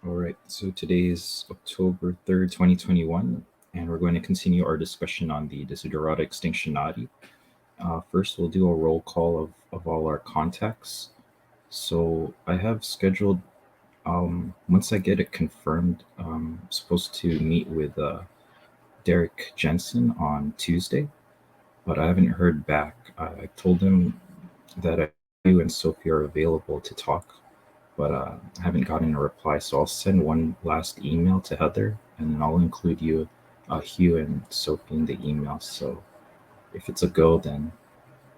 All right, so today is October 3rd, 2021, and we're going to continue our discussion on the Desiderata Extinctionati. First, we'll do a roll call of all our contacts. So I have scheduled, once I get it confirmed, I'm supposed to meet with Derek Jensen on Tuesday, but I haven't heard back. I told him that you and Sophie are available to talk, but I haven't gotten a reply. So I'll send one last email to Heather, and then I'll include you, Hugh, and Sophie in the email. So if it's a go, then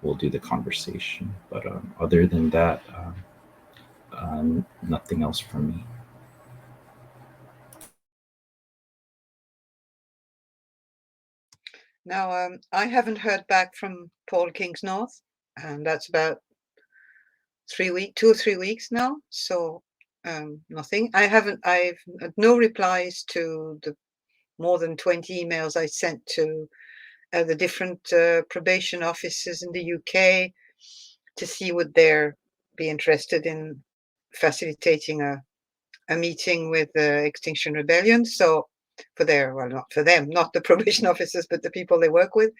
we'll do the conversation. But other than that, nothing else from me. Now, I haven't heard back from Paul Kingsnorth, and that's about 2 or 3 weeks now. So nothing. I've had no replies to the more than 20 emails I sent to the different probation officers in the UK to see would they be interested in facilitating a meeting with the Extinction Rebellion. So not for them, not the probation officers, but the people they work with.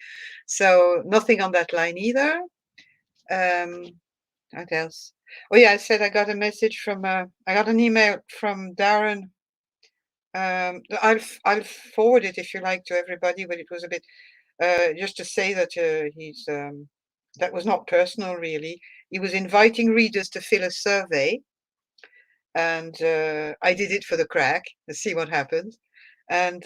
So nothing on that line either. What else? Oh yeah, I said I got a message from I got an email from Darren. I'll forward it if you like to everybody, but it was a bit just to say that he's that was not personal really. He was inviting readers to fill a survey, and I did it for the crack to see what happens. And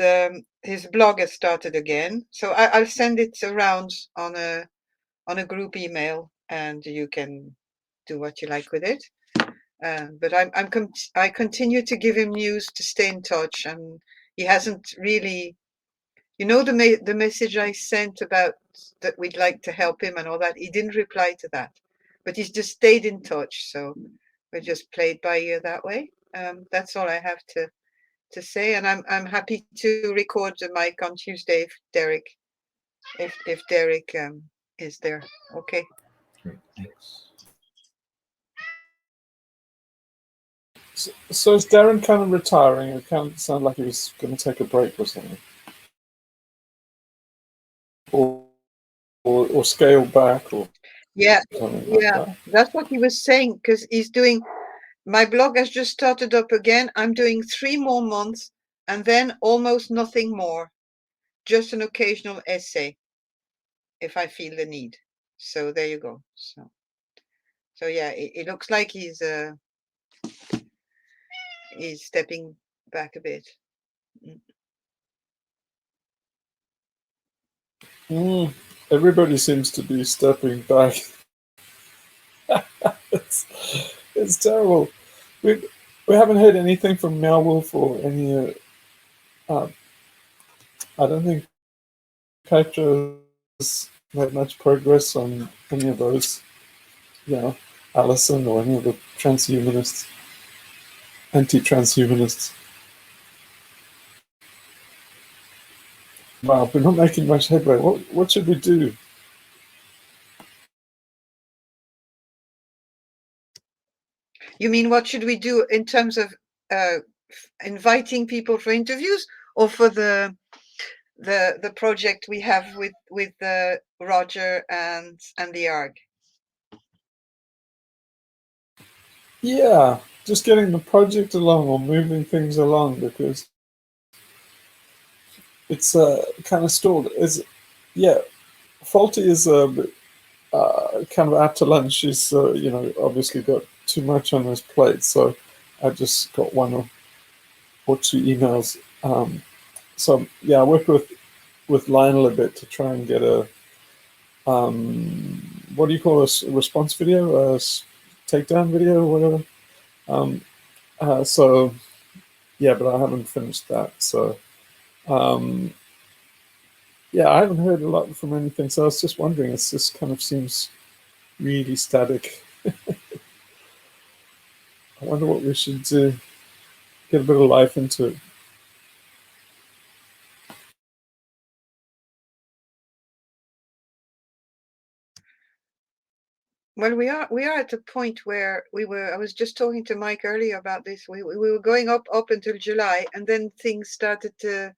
his blog has started again, so I'll send it around on a group email, and you can do what you like with it. But I continue to give him news to stay in touch, and he hasn't really, the message I sent about that we'd like to help him and all that. He didn't reply to that, but he's just stayed in touch. So we just played by ear that way. That's all I have to say, and I'm happy to record the mic on Tuesday if Derek is there. Okay. Great, thanks. So is Darren kind of retiring? It kind of sounded like he was going to take a break or something, or scale back, or yeah, something like that. That's what he was saying, because he's doing. My blog has just started up again. I'm doing 3 more months, and then almost nothing more, just an occasional essay, if I feel the need. So there you go. So yeah, it looks like he's stepping back a bit. Everybody seems to be stepping back. it's terrible. We haven't heard anything from Meowwolf or any. I don't think Petra's made much progress on any of those. Allison or any of the transhumanists, anti-transhumanists. Wow, we're not making much headway. What should we do? You mean what should we do in terms of inviting people for interviews, or for the project we have with Roger and the ARG? Yeah, just getting the project along or moving things along, because it's kind of stalled. Faulty is kind of after lunch. He's obviously got too much on his plate, so I just got one or two emails. So yeah, I worked with Lionel a bit to try and get a what do you call a response video, a takedown video or whatever. So yeah, but I haven't finished that. So yeah, I haven't heard a lot from anything. So I was just wondering, it just kind of seems really static. I wonder what we should do. Get a bit of life into it. Well, we are at a point where I was just talking to Mike earlier about this. We were going up until July, and then things started to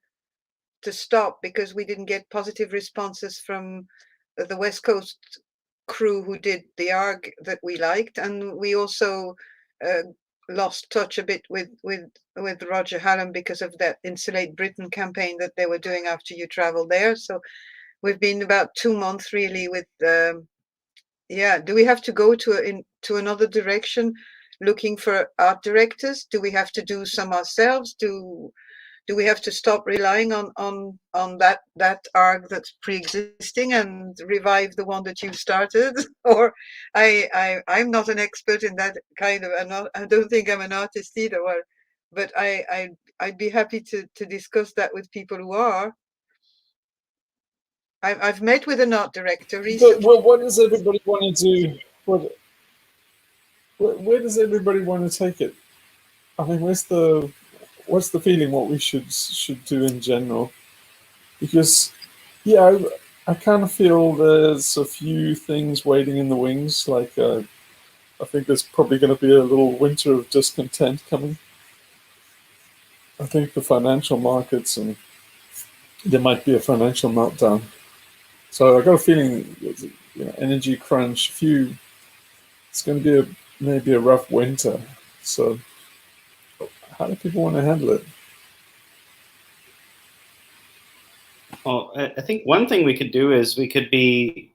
stop because we didn't get positive responses from the West Coast crew who did the ARG that we liked, and we also lost touch a bit with Roger Hallam because of that Insulate Britain campaign that they were doing after you travel there. So we've been about 2 months really with yeah. Do we have to go to another direction looking for art directors? Do we have to do some ourselves? Do we have to stop relying on that ARG that's pre-existing and revive the one that you started? Or I'm not an expert in that kind of. I don't think I'm an artist either. Well, but I'd be happy to discuss that with people who are. I've met with an art director recently. But what does everybody want to do? Where does everybody want to take it? I mean, what's the feeling? What we should do in general? Because yeah, I kind of feel there's a few things waiting in the wings. Like I think there's probably going to be a little winter of discontent coming. I think the financial markets, and there might be a financial meltdown. So I got a feeling, energy crunch. It's going to be maybe a rough winter. So how do people want to handle it? Well, I think one thing we could do is we could be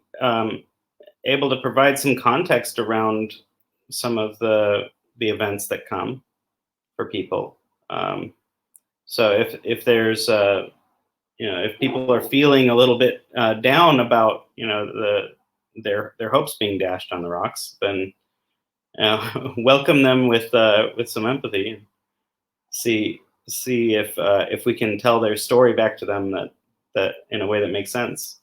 able to provide some context around some of the events that come for people. So if there's if people are feeling a little bit down about their hopes being dashed on the rocks, then welcome them with some empathy, and see if we can tell their story back to them that in a way that makes sense.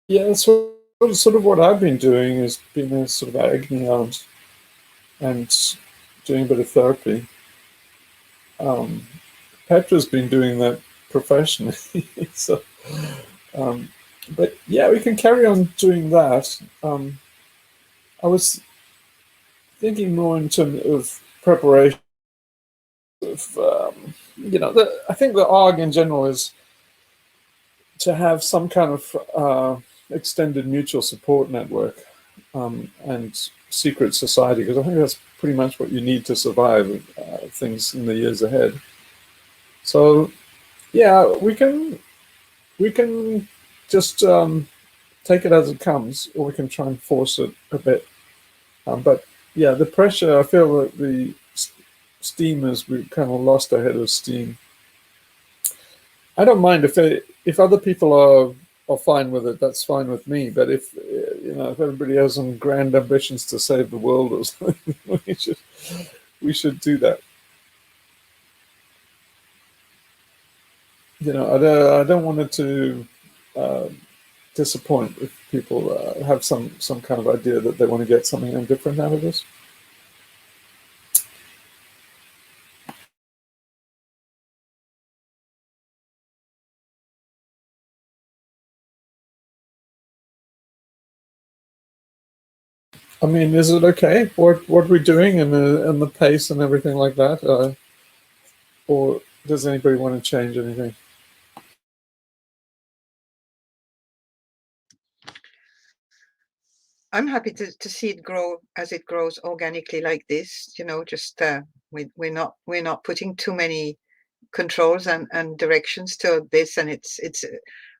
Yeah, sort of what I've been doing is being a sort of agony aunt and doing a bit of therapy. Petra's been doing that professionally. So, but yeah, we can carry on doing that. I was thinking more in terms of preparation. Of I think the ARG in general is to have some kind of extended mutual support network and secret society, because I think that's pretty much what you need to survive things in the years ahead. So yeah, we can just take it as it comes, or we can try and force it a bit. But yeah, the pressure, I feel that the steam is, we've kind of lost our head of steam. I don't mind if other people are fine with it. That's fine with me. But if if everybody has some grand ambitions to save the world or something, we should do that. I don't want it to disappoint if people have some kind of idea that they want to get something different out of this. I mean, is it okay what we're doing and the pace and everything like that, or does anybody want to change anything? I'm happy to see it grow as it grows organically like this. Just we're not putting too many controls and directions to this, and it's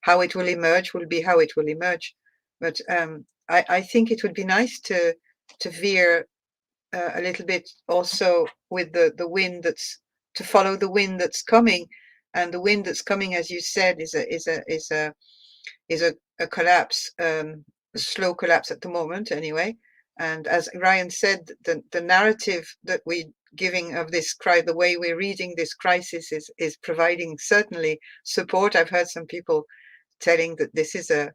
how it will emerge will be how it will emerge. But I think it would be nice to veer a little bit also with the wind that's to follow the wind that's coming, and the wind that's coming, as you said, is a collapse, a slow collapse at the moment anyway. And as Ryan said, the narrative that we giving of this the way we're reading this crisis is providing certainly support. I've heard some people telling that this is an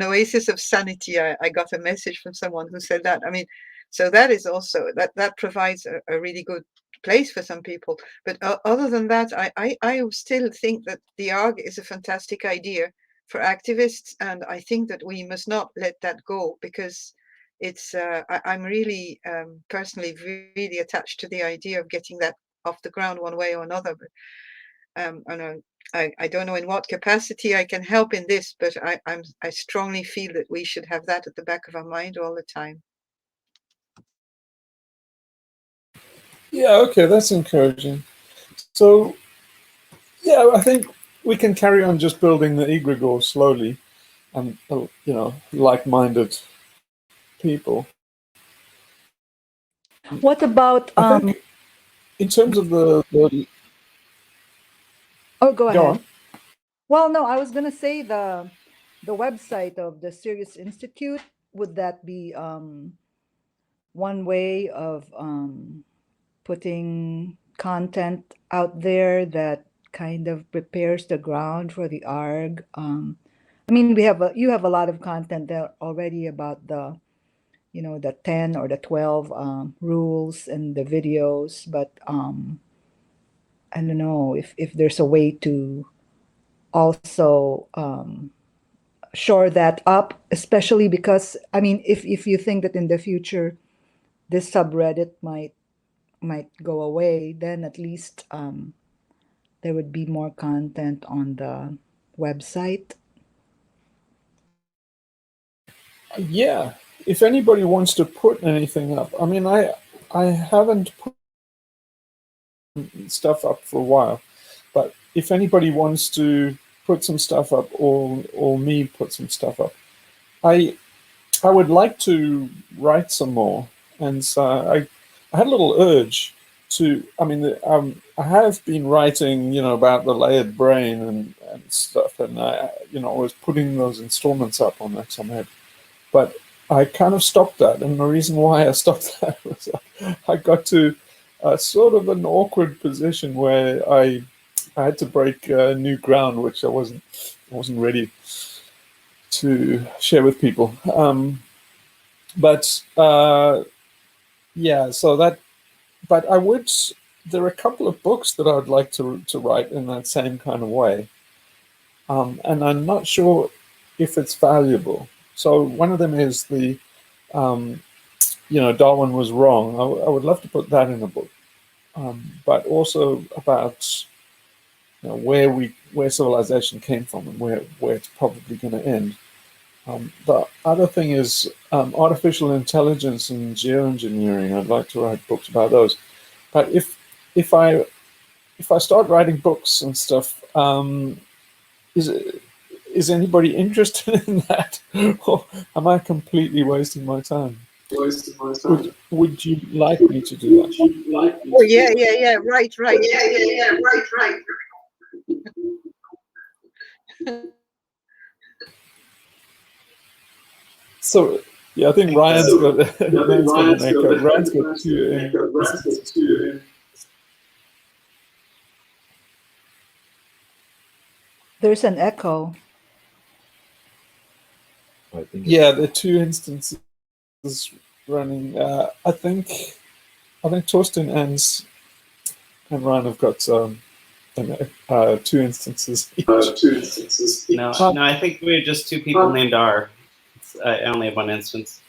oasis of sanity. I got a message from someone who said that. I mean, so that is also that provides a really good place for some people. But other than that, I still think that the ARG is a fantastic idea for activists, and I think that we must not let that go, because it's I'm really personally really attached to the idea of getting that off the ground one way or another. But I don't know in what capacity I can help in this, but I strongly feel that we should have that at the back of our mind all the time. Yeah, okay, that's encouraging. So, yeah, I think we can carry on just building the egregore slowly, and like-minded people. What about I think in terms of the oh, go ahead. on. Well, no, I was gonna say the website of the Serious Institute, would that be one way of putting content out there that kind of prepares the ground for the ARG? I mean, you have a lot of content there already about the the 10 or the 12 rules and the videos, but I don't know if there's a way to also shore that up, especially because I mean, if you think that in the future this subreddit might go away, then at least there would be more content on the website. Yeah, if anybody wants to put anything up, I mean, I haven't put stuff up for a while, but if anybody wants to put some stuff up, or me put some stuff up, I would like to write some more, and so I had a little urge to. I mean, I have been writing, about the layered brain and stuff, and I was putting those installments up on XML, but I kind of stopped that, and the reason why I stopped that was I got to sort of an awkward position where I had to break new ground, which I wasn't ready to share with people. But yeah, so that. But I would. There are a couple of books that I would like to write in that same kind of way, and I'm not sure if it's valuable. So one of them is the, Darwin was wrong. I would love to put that in a book, but also about where civilization came from and where it's probably going to end. The other thing is artificial intelligence and geoengineering. I'd like to write books about those. But if I start writing books and stuff, is anybody interested in that, or am I completely wasting my time? Would you like me to do that? Oh yeah, right. So yeah, I think Ryan's got an echo. Ryan's got two. There's an echo. I think Yeah, the two instances running. I think Torsten and Ryan have got two instances each. No, I think we're just two people named R. I only have one instance.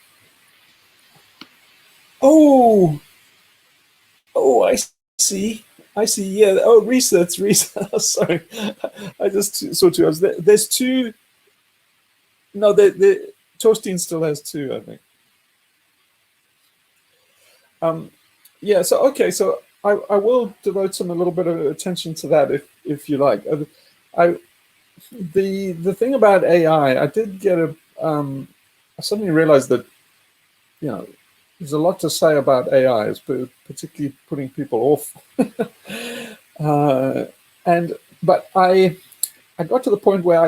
Oh, I see. Yeah. Oh, Reese, that's Reese. Sorry, I just saw two. There's two. No, the Torsten still has two, I think. Yeah. So okay. So I will devote a little bit of attention to that if you like. The thing about AI, I did get I suddenly realized that, you know, there's a lot to say about AI, particularly putting people off. But I got to the point where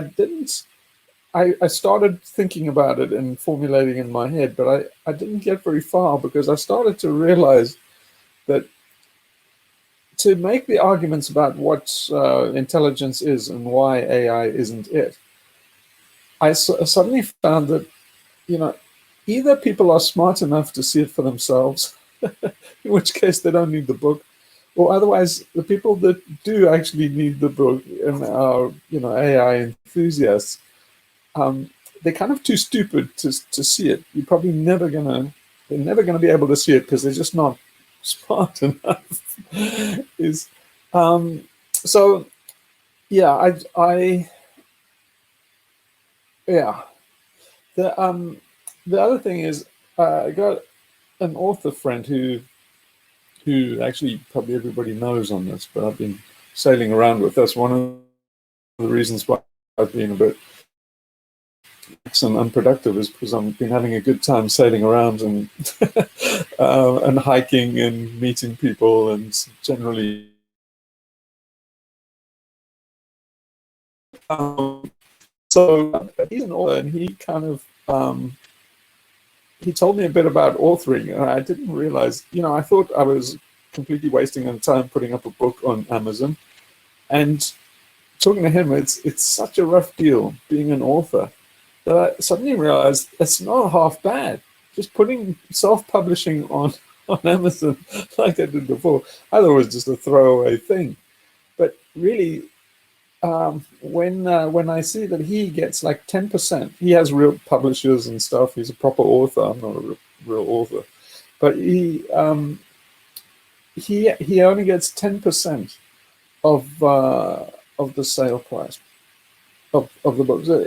I started thinking about it and formulating in my head, but I didn't get very far, because I started to realize that to make the arguments about what intelligence is and why AI isn't it, I suddenly found that, you know, either people are smart enough to see it for themselves, in which case they don't need the book, or otherwise the people that do actually need the book and are, you know, AI enthusiasts, they're kind of too stupid to see it. You're probably they're never gonna be able to see it because they're just not smart enough. So yeah, yeah. The other thing is, I got an author friend who actually probably everybody knows on this, but I've been sailing around with. That's one of the reasons why I've been a bit and unproductive, is because I've been having a good time sailing around and and hiking and meeting people and generally. So he's an author, and he kind of he told me a bit about authoring, and I didn't realize, you know, I thought I was completely wasting my time putting up a book on Amazon, and talking to him, it's such a rough deal being an author that I suddenly realized it's not half bad. Just putting self-publishing on Amazon like I did before, I thought it was just a throwaway thing. But really, when I see that he gets like 10%, he has real publishers and stuff. He's a proper author. I'm not a real author, but he only gets 10% of the sale price of the book. So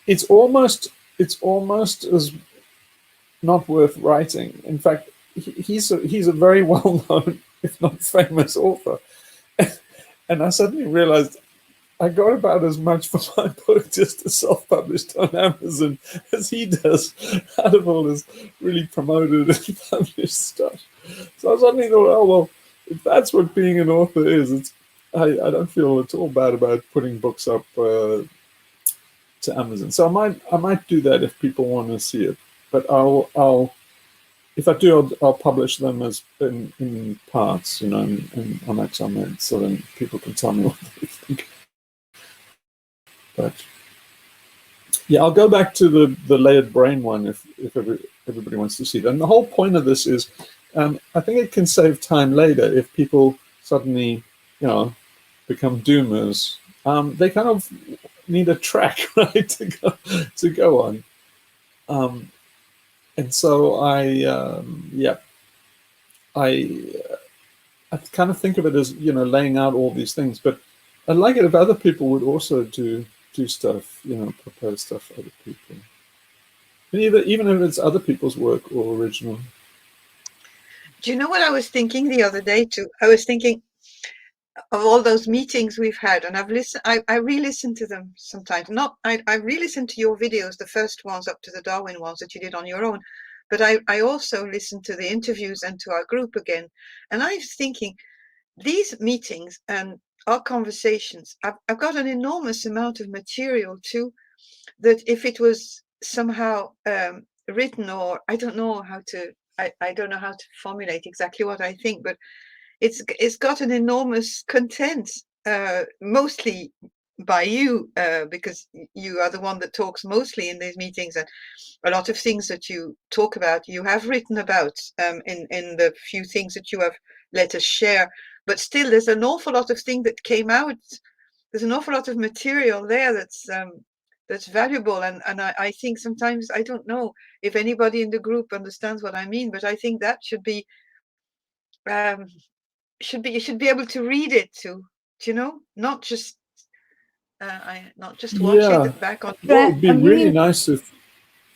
it's almost as not worth writing. In fact, he's a very well-known, if not famous, author. And I suddenly realized I got about as much for my book just as self-published on Amazon as he does out of all his really promoted and published stuff. So I suddenly thought, oh, well, if that's what being an author is, I don't feel at all bad about putting books up to Amazon. So I might do that if people want to see it. But if I do, I'll publish them as in parts, you know, and on XML, so then people can tell me what they think. But yeah, I'll go back to the layered brain one if everybody wants to see that. And the whole point of this is, I think it can save time later if people suddenly, you know, become doomers. They kind of need a track, right, to go on. And so I kind of think of it as, you know, laying out all these things, but I'd like it if other people would also do stuff, you know, propose stuff for other people. And even if it's other people's work or original. Do you know what I was thinking the other day too? I was thinking of all those meetings we've had, and I re-listen to them sometimes. I re-listen to your videos, the first ones up to the Darwin ones that you did on your own, but I also listen to the interviews and to our group again. And I was thinking, these meetings and our conversations, I've got an enormous amount of material too, that if it was somehow written, or I don't know how to formulate exactly what I think, but it's got an enormous content, mostly by you, because you are the one that talks mostly in these meetings, and a lot of things that you talk about you have written about in the few things that you have let us share. But still, there's an awful lot of things that came out. There's an awful lot of material there that's valuable, and I think sometimes, I don't know if anybody in the group understands what I mean, but I think that should be you should be able to read it too, you know, not just watch it back on. Well, it'd be You really mean nice if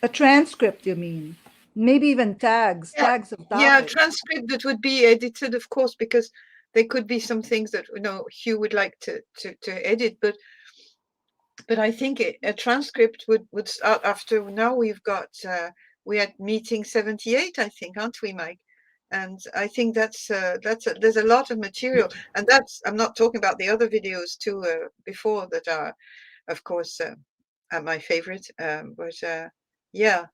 a transcript, you mean? maybe even tags of topics. Yeah, transcript that would be edited, of course, because there could be some things that Hugh would like to edit, but I think a transcript would start after. Now we've got we had meeting 78, I think, aren't we, Mike? And I think that's there's a lot of material, and I'm not talking about the other videos too before that are, of course, are my favorite. But yeah,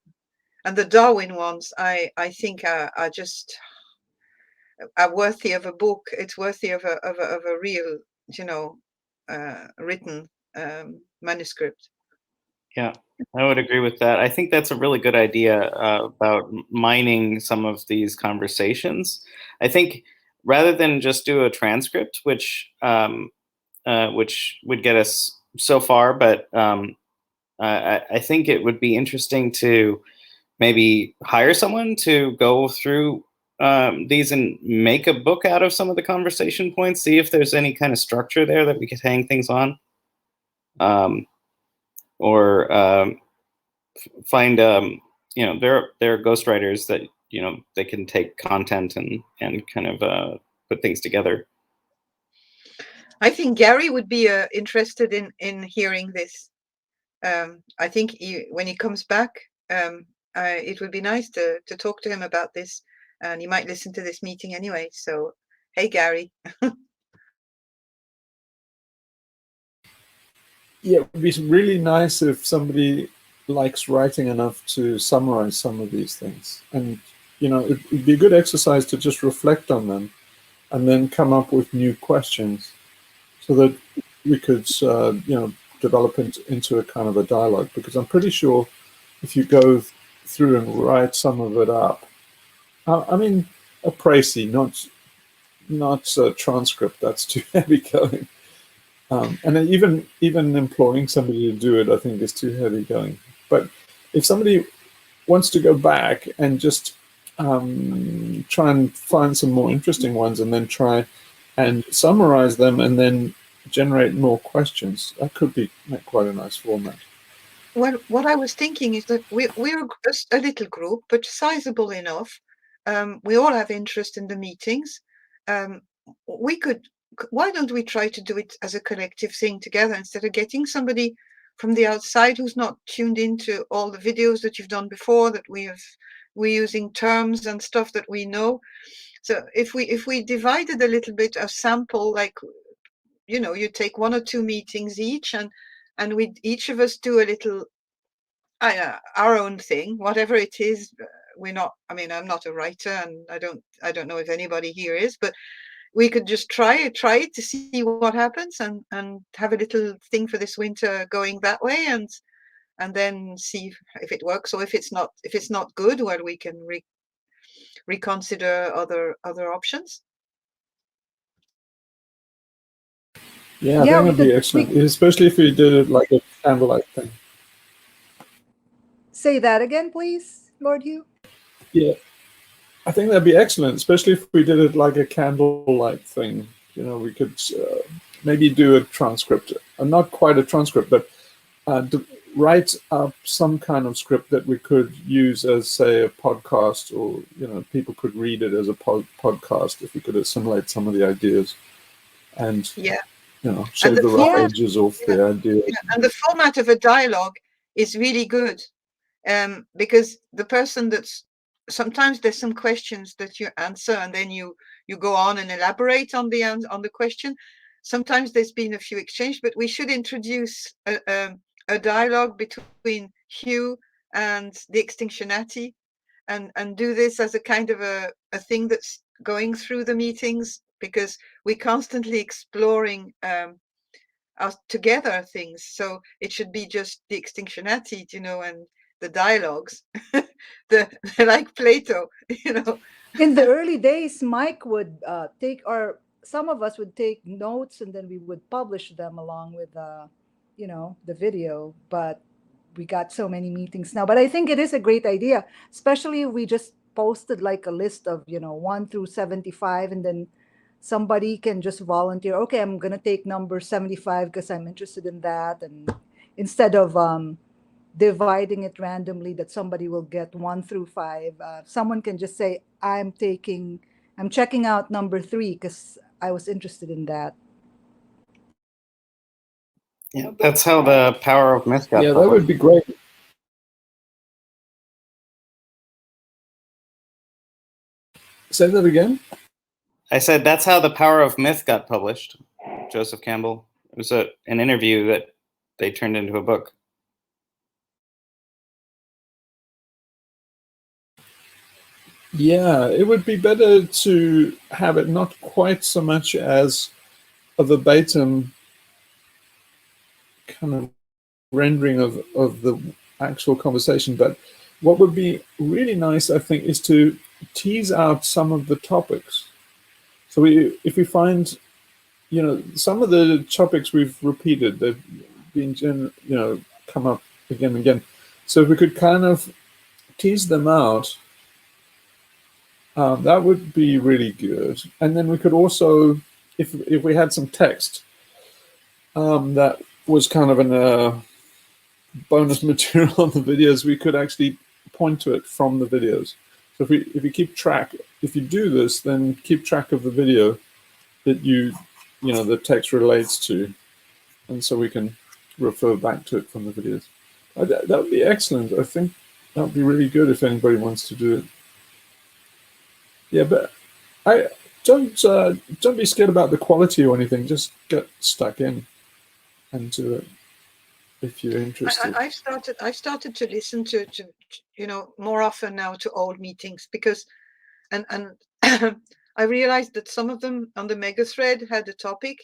and the Darwin ones, I think are just are worthy of a book. It's worthy of a real, written manuscript. Yeah, I would agree with that. I think that's a really good idea about mining some of these conversations. I think rather than just do a transcript, which would get us so far, but I think it would be interesting to maybe hire someone to go through these and make a book out of some of the conversation points, see if there's any kind of structure there that we could hang things on. Or find there are ghostwriters that they can take content and kind of put things together. I think Gary would be interested in hearing this. I think when he comes back, it would be nice to talk to him about this, and he might listen to this meeting anyway. So, hey, Gary. Yeah, it would be really nice if somebody likes writing enough to summarize some of these things. And, it'd be a good exercise to just reflect on them and then come up with new questions so that we could, develop into a kind of a dialogue. Because I'm pretty sure if you go through and write some of it up, I mean, a précis, not a transcript, that's too heavy going. And then even employing somebody to do it, I think, is too heavy going. But if somebody wants to go back and just try and find some more interesting ones and then try and summarize them and then generate more questions, that could be quite a nice format. Well, what I was thinking is that we're just a little group, but sizable enough. We all have interest in the meetings. Why don't we try to do it as a collective thing together instead of getting somebody from the outside who's not tuned into all the videos that you've done before, that we're using terms and stuff that we know. So if we divided a little bit of sample, like, you take 1 or 2 meetings each, and we each of us do a little our own thing, whatever it is. I'm not a writer, and I don't know if anybody here is, but we could just try it to see what happens, and have a little thing for this winter going that way, and then see if it works, or if it's not good, well, we can reconsider other options. Yeah, I think that'd be excellent, especially if we did it like a candlelight thing. Say that again, please, Lord Hugh. Yeah, I think that'd be excellent, especially if we did it like a candlelight thing. We could maybe do a transcript, not quite a transcript, but write up some kind of script that we could use as, say, a podcast, or people could read it as a podcast if we could assimilate some of the ideas and shave the rough edges off the ideas. Yeah. And the format of a dialogue is really good, because the person sometimes there's some questions that you answer, and then you go on and elaborate on the question. Sometimes there's been a few exchanges, but we should introduce a dialogue between Hugh and the Extinctionati, and do this as a kind of a thing that's going through the meetings, because we're constantly exploring together things. So it should be just the Extinctionati, and the dialogues, like Plato, In the early days, Mike would some of us would take notes, and then we would publish them along with the video. But we got so many meetings now. But I think it is a great idea, especially if we just posted like a list of 1 through 75, and then somebody can just volunteer. Okay, I'm gonna take number 75 because I'm interested in that, and instead of dividing it randomly, that somebody will get 1 through 5. Someone can just say, I'm checking out number 3 because I was interested in that. Yeah, that's how the Power of Myth got Yeah, that published. would be great. Say that again. I said that's how the Power of Myth got published. Joseph Campbell. It was an interview that they turned into a book. Yeah, it would be better to have it not quite so much as a verbatim kind of rendering of the actual conversation, but what would be really nice, I think, is to tease out some of the topics. So if we find, some of the topics we've repeated, they've been, come up again and again. So if we could kind of tease them out, that would be really good. And then we could also, if we had some text that was kind of in bonus material on the videos, we could actually point to it from the videos. So if you keep track, if you do this, then keep track of the video that the text relates to, and so we can refer back to it from the videos. That would be excellent. I think that would be really good if anybody wants to do it. Yeah, but I don't be scared about the quality or anything. Just get stuck in and do it if you're interested. I've started to listen to more often now to old meetings, because and I realized that some of them on the mega thread had a topic,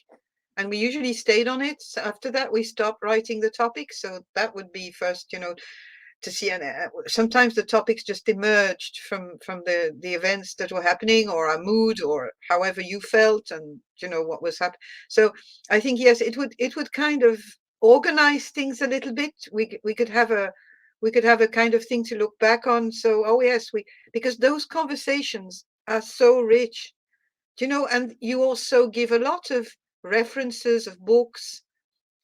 and we usually stayed on it. So after that, we stopped writing the topic. So that would be first, to see. And sometimes the topics just emerged from the events that were happening, or our mood, or however you felt, and what was happening. So I think, yes, it would kind of organize things a little bit. We could have a kind of thing to look back on. So, oh yes, because those conversations are so rich, and you also give a lot of references of books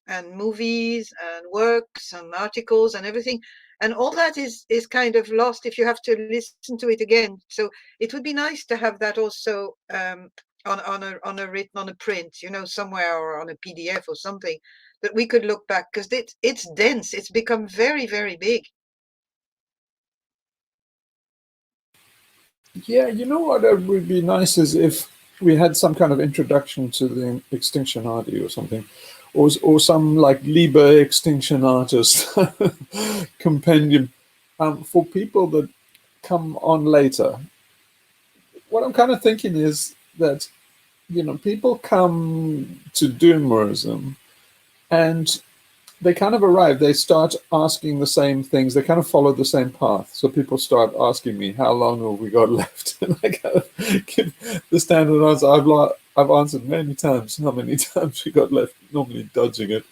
and movies and works and articles and everything, and all that is kind of lost if you have to listen to it again. So it would be nice to have that also on a written, on a print, somewhere, or on a PDF or something, that we could look back, because it's dense. It's become very, very big. Yeah, you know what would be nice is if we had some kind of introduction to the Extinctionati or something, or some like Liber Extinctionatus compendium for people that come on later. What I'm kind of thinking is that people come to doomerism and they kind of arrive, they start asking the same things, they kind of follow the same path. So people start asking me, how long have we got left? And I kind of give the standard answer I've answered many times. How many times we got left? Normally dodging it.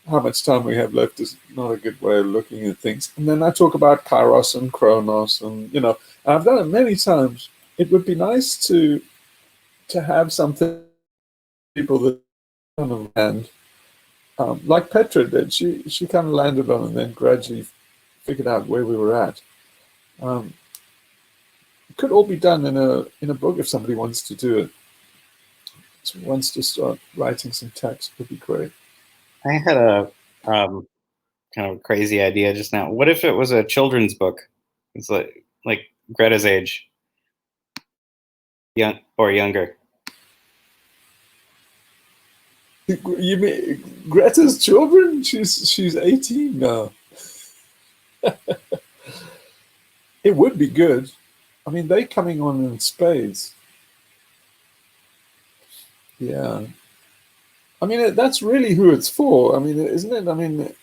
How much time we have left is not a good way of looking at things. And then I talk about Kairos and Chronos, and I've done it many times. It would be nice to have something people that kind of land. Like Petra did, she kind of landed on and then gradually figured out where we were at. It could all be done in a book if somebody wants to do it. So wants to start writing some text would be great. I had a kind of crazy idea just now. What if it was a children's book? It's like Greta's age, young or younger. You mean Greta's children? She's 18 now. It would be good. I mean, they're coming on in spades. Yeah. I mean, that's really who it's for. I mean, isn't it? I mean,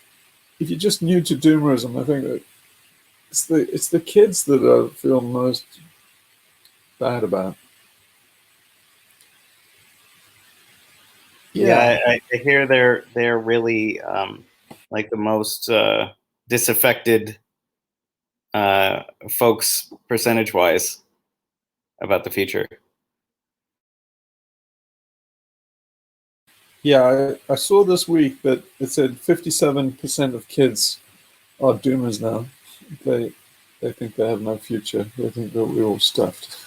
if you're just new to doomerism, I think that it's the kids that I feel most bad about. Yeah, I hear they're really like the most disaffected folks percentage-wise about the future. Yeah, I saw this week that it said 57% of kids are doomers now. They think they have no future. They think that we're all stuffed.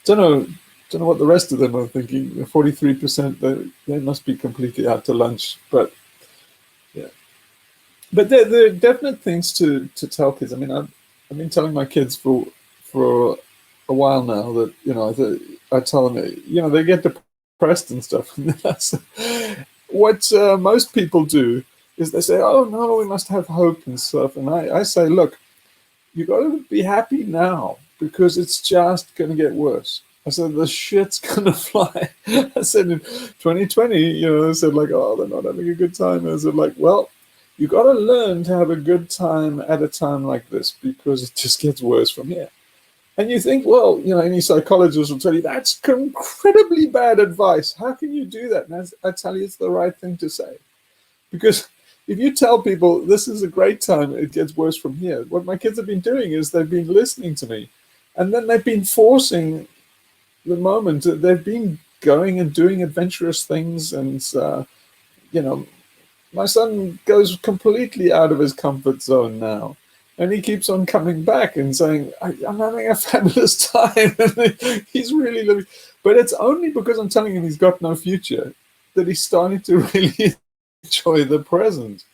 Don't know what the rest of them are thinking. 43%, they must be completely out to lunch. But yeah, but there are definite things to tell kids. I mean, I've been telling my kids for a while now that I tell them they get depressed and stuff. And what most people do is they say, "Oh no, we must have hope and stuff." And I say, "Look, you got to be happy now because it's just going to get worse." I said, the shit's going to fly. I said, in 2020, they said like, "Oh, they're not having a good time." I said like, well, you got to learn to have a good time at a time like this because it just gets worse from here. And you think, well, any psychologist will tell you that's incredibly bad advice. How can you do that? And I tell you, it's the right thing to say. Because if you tell people this is a great time, it gets worse from here. What my kids have been doing is they've been listening to me. And then they've been forcing the moment. They've been going and doing adventurous things. And, my son goes completely out of his comfort zone now. And he keeps on coming back and saying, I'm having a fabulous time. And he's really living. But it's only because I'm telling him he's got no future that he's starting to really enjoy the present.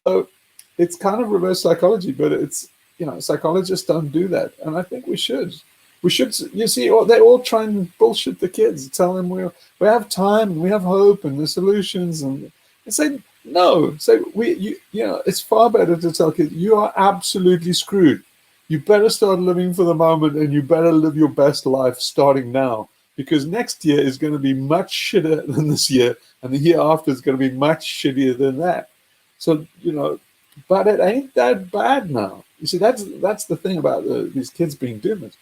So it's kind of reverse psychology, but it's, psychologists don't do that. And I think we should. We should, you see, they all try and bullshit the kids, tell them we have time, we have hope and the solutions. And say, no, it's far better to tell kids, you are absolutely screwed. You better start living for the moment and you better live your best life starting now. Because next year is going to be much shitter than this year. And the year after is going to be much shittier than that. So, but it ain't that bad now. You see, that's the thing about these kids being doomers,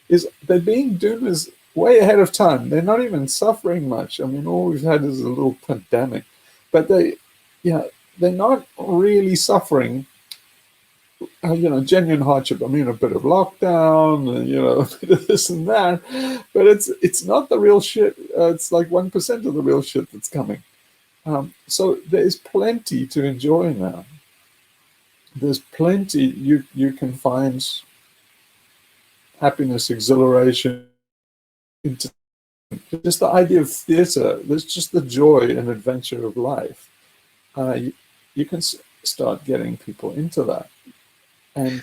is they're being doomers way ahead of time. They're not even suffering much. I mean, all we've had is a little pandemic. But they're not really suffering, genuine hardship. I mean, a bit of lockdown, a bit of this and that. But it's not the real shit. It's like 1% of the real shit that's coming. So there's plenty to enjoy now. There's plenty you can find happiness, exhilaration, just the idea of theatre. There's just the joy and adventure of life. You can start getting people into that. And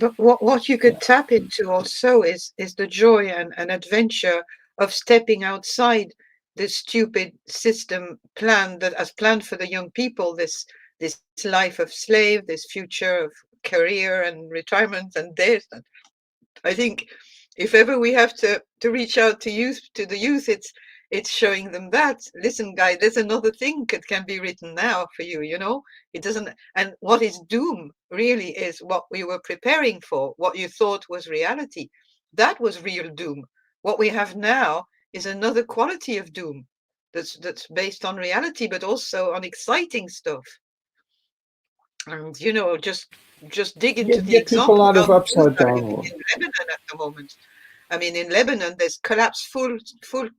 but what you could tap into also is the joy and adventure of stepping outside this stupid system plan that has planned for the young people, this life of slave, this future of career and retirement and death. And I think if ever we have to reach out to the youth, it's showing them that, listen, guys, there's another thing that can be written now for you, it doesn't. And what is doom really is what we were preparing for, what you thought was reality. That was real doom. What we have now is another quality of doom that's based on reality, but also on exciting stuff. And, just dig into the example people out of upside down in Lebanon at the moment. I mean, in Lebanon, there's collapse full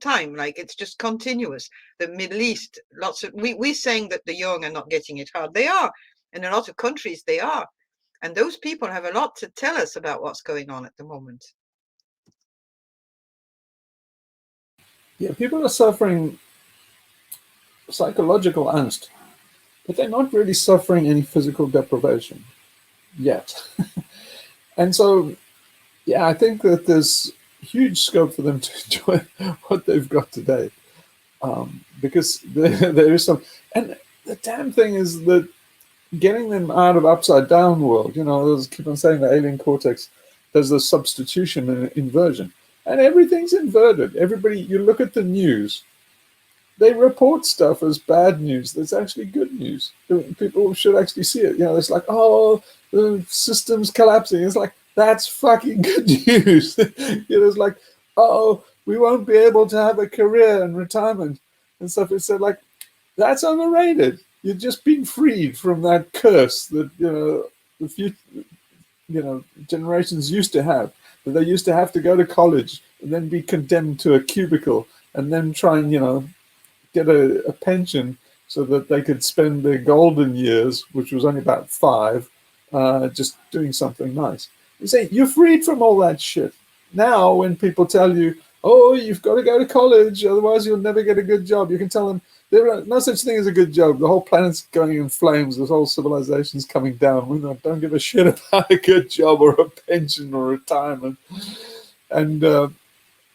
time, like it's just continuous. The Middle East, lots of we're saying that the young are not getting it hard. They are. In a lot of countries, they are. And those people have a lot to tell us about what's going on at the moment. Yeah, people are suffering psychological angst, but they're not really suffering any physical deprivation yet. And so, yeah, I think that there's huge scope for them to enjoy what they've got today, because there is some. And the damn thing is that getting them out of upside down world, I keep on saying the alien cortex does the substitution and inversion, and everything's inverted. Everybody, you look at the news, they report stuff as bad news that's actually good news. People should actually see it. It's like, oh, the system's collapsing. It's like, that's fucking good news. It's like, oh, we won't be able to have a career and retirement and stuff. It's like, that's overrated. You're just being freed from that curse that the future, generations used to have. That they used to have to go to college and then be condemned to a cubicle and then try and get a pension so that they could spend their golden years, which was only about 5, just doing something nice. You say, you're freed from all that shit. Now, when people tell you, oh, you've got to go to college, otherwise you'll never get a good job, you can tell them, there is no such thing as a good job. The whole planet's going in flames. This whole civilization's coming down. We don't give a shit about a good job or a pension or retirement. And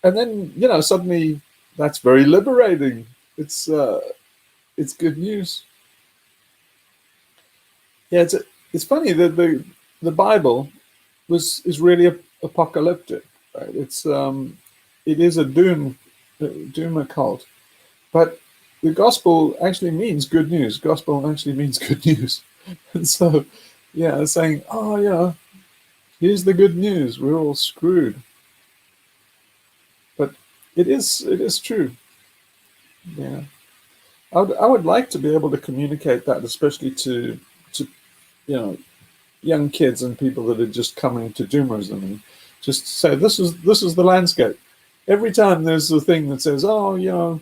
then, you know, suddenly that's very liberating. It's good news. Yeah, it's funny that the Bible is really apocalyptic, right? It is a doom occult, but the gospel actually means good news. Gospel actually means good news, and so yeah, saying, oh, you know, here's the good news. We're all screwed, but it is true. Yeah, I would like to be able to communicate that, especially to you know, young kids and people that are just coming to doomerism, and just say this is the landscape. Every time there's a thing that says, oh, you know,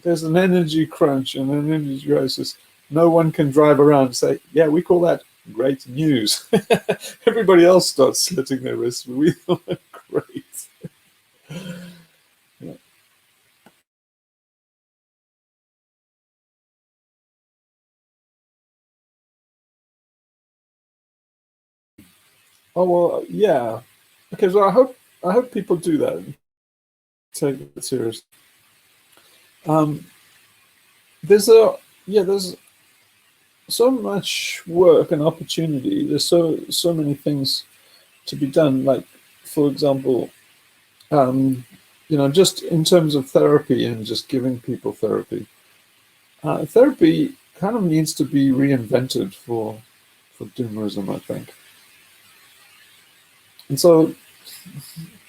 there's an energy crunch and an energy crisis, no one can drive around and say, yeah, we call that great news. Everybody else starts slitting their wrists. We feel great. Yeah. Oh well, yeah. Okay, so I hope people do that. Take it seriously. There's so much work and opportunity. There's so many things to be done. Like, for example, you know, just in terms of therapy and just giving people therapy. Therapy kind of needs to be reinvented for doomerism, I think. And so,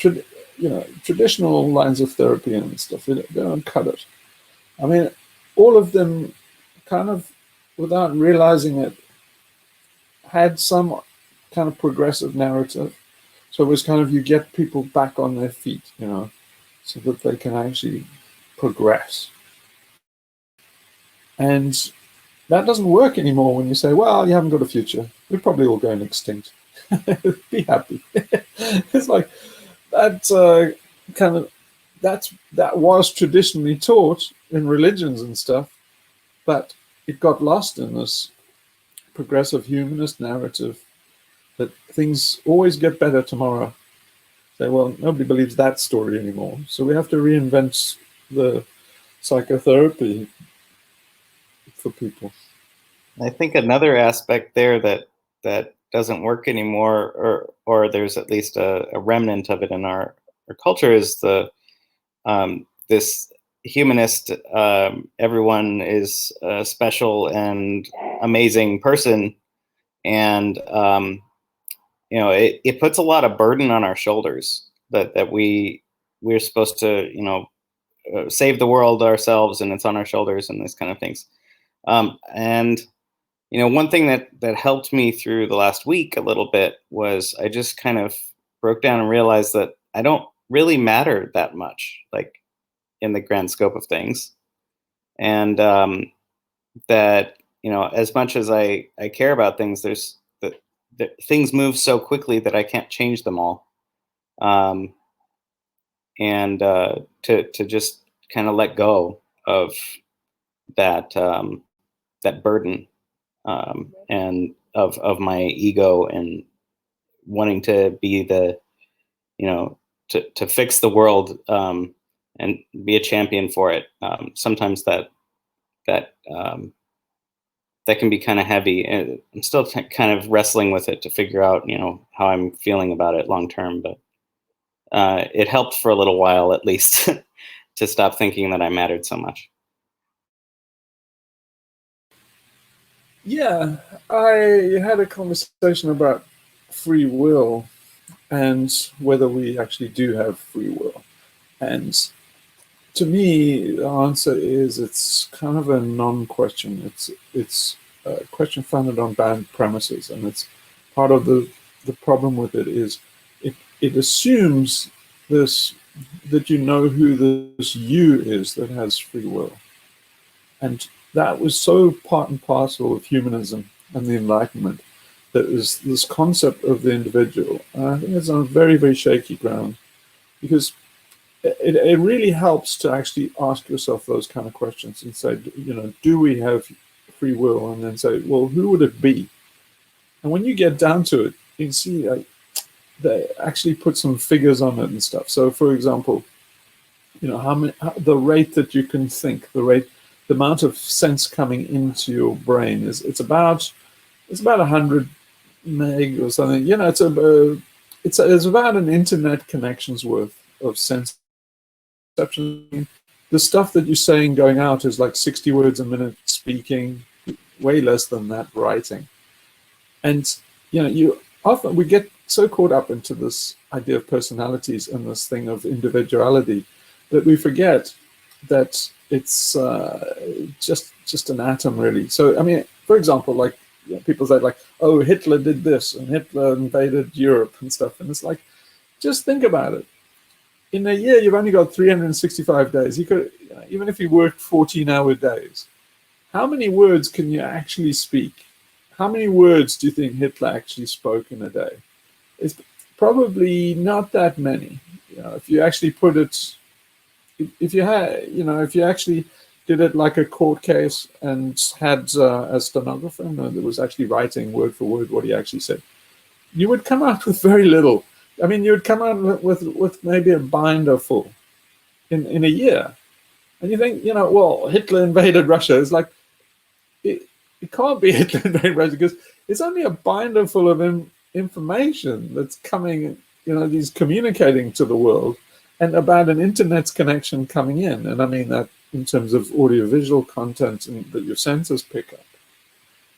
you know, traditional lines of therapy and stuff, they don't cut it. I mean, all of them kind of, without realizing it, had some kind of progressive narrative. So it was kind of, you get people back on their feet, you know, so that they can actually progress. And that doesn't work anymore when you say, well, you haven't got a future. We're probably all going extinct. Be happy. It's like that kind of, that was traditionally taught in religions and stuff, but it got lost in this progressive humanist narrative that things always get better tomorrow. Say, well, nobody believes that story anymore. So we have to reinvent the psychotherapy for people. I think another aspect there that doesn't work anymore, or there's at least a remnant of it in our culture, is the this humanist, everyone is a special and amazing person, and you know, it puts a lot of burden on our shoulders that we're supposed to, you know, save the world ourselves, and it's on our shoulders and these kind of things. And you know, one thing that helped me through the last week a little bit was I just kind of broke down and realized that I don't really matter that much, like in the grand scope of things, and that, you know, as much as I care about things, there's the things move so quickly that I can't change them all, and to just kind of let go of that that burden, and of my ego and wanting to be the, you know, to fix the world, and be a champion for it. Sometimes that that can be kind of heavy, and I'm still kind of wrestling with it to figure out, you know, how I'm feeling about it long term. But it helped for a little while, at least, to stop thinking that I mattered so much. Yeah, I had a conversation about free will and whether we actually do have free will. And to me, the answer is it's kind of a non-question. It's a question founded on bad premises, and it's part of the problem with it is it assumes this, that you know who this you is that has free will. And that was so part and parcel of humanism and the Enlightenment, that is this concept of the individual. And I think it's on very, very shaky ground, because it really helps to actually ask yourself those kind of questions and say, you know, do we have free will? And then say, well, who would it be? And when you get down to it, you can see they actually put some figures on it and stuff. So, for example, you know, the rate that you can think, the amount of sense coming into your brain it's about 100 meg or something. You know, it's about an internet connection's worth of sense perception. The stuff that you're saying going out is like 60 words a minute speaking, way less than that writing. And you know, we get so caught up into this idea of personalities and this thing of individuality that we forget that it's just an atom, really. So I mean, for example, like, you know, people say like, oh, Hitler did this and Hitler invaded Europe and stuff, and it's like, just think about it. In a year, you've only got 365 days. You could, you know, even if you worked 14-hour days, how many words can you actually speak? How many words do you think Hitler actually spoke in a day? It's probably not that many. You know, if you actually put it, if you actually did it like a court case and had a stenographer that was actually writing word for word what he actually said, you would come out with very little. I mean, you would come out with maybe a binder full in a year. And you think, you know, well, Hitler invaded Russia. It's like, it can't be Hitler invaded Russia, because it's only a binder full of information that's coming, you know, he's communicating to the world, and about an internet's connection coming in. And I mean that in terms of audiovisual content and that your senses pick up.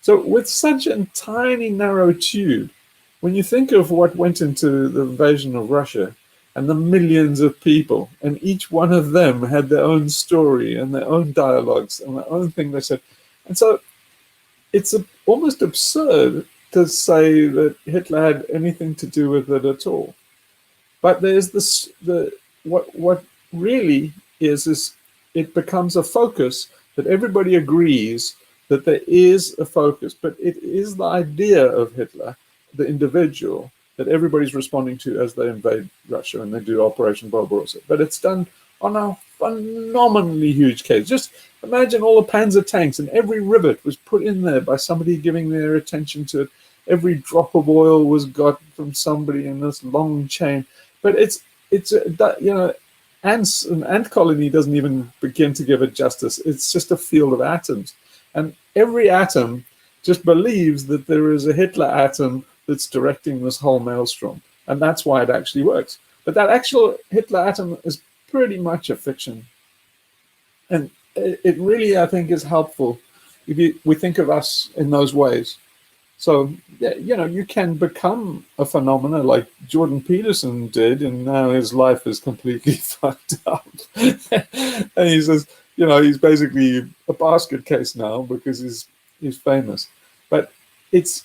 So with such a tiny, narrow tube, when you think of what went into the invasion of Russia and the millions of people, and each one of them had their own story and their own dialogues and their own thing they said. And so it's almost absurd to say that Hitler had anything to do with it at all. But there's this, what really is it becomes a focus that everybody agrees that there is a focus, but it is the idea of Hitler, the individual, that everybody's responding to as they invade Russia and they do Operation Barbarossa. But it's done on a phenomenally huge case. Just imagine all the Panzer tanks, and every rivet was put in there by somebody giving their attention to it. Every drop of oil was got from somebody in this long chain. But it's you know, an ant colony doesn't even begin to give it justice. It's just a field of atoms. And every atom just believes that there is a Hitler atom that's directing this whole maelstrom. And that's why it actually works. But that actual Hitler atom is pretty much a fiction. And it really, I think, is helpful if we think of us in those ways. So, yeah, you know, you can become a phenomena like Jordan Peterson did, and now his life is completely fucked up. And he says, you know, he's basically a basket case now because he's famous. But it's,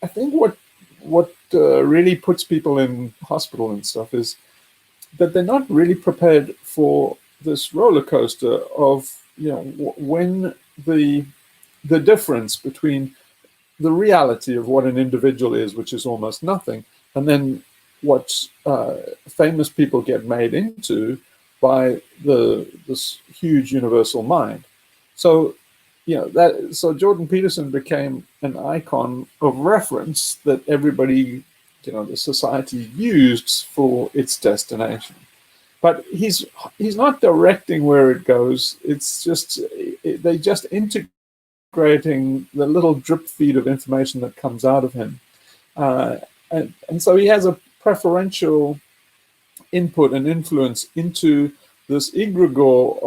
I think what really puts people in hospital and stuff is that they're not really prepared for this roller coaster of, you know, when the difference between the reality of what an individual is, which is almost nothing, and then what famous people get made into by this huge universal mind. So, you know, so Jordan Peterson became an icon of reference that everybody, you know, the society used for its destination. But he's not directing where it goes. It's just they just integrating the little drip feed of information that comes out of him, and so he has a preferential input and influence into this egregore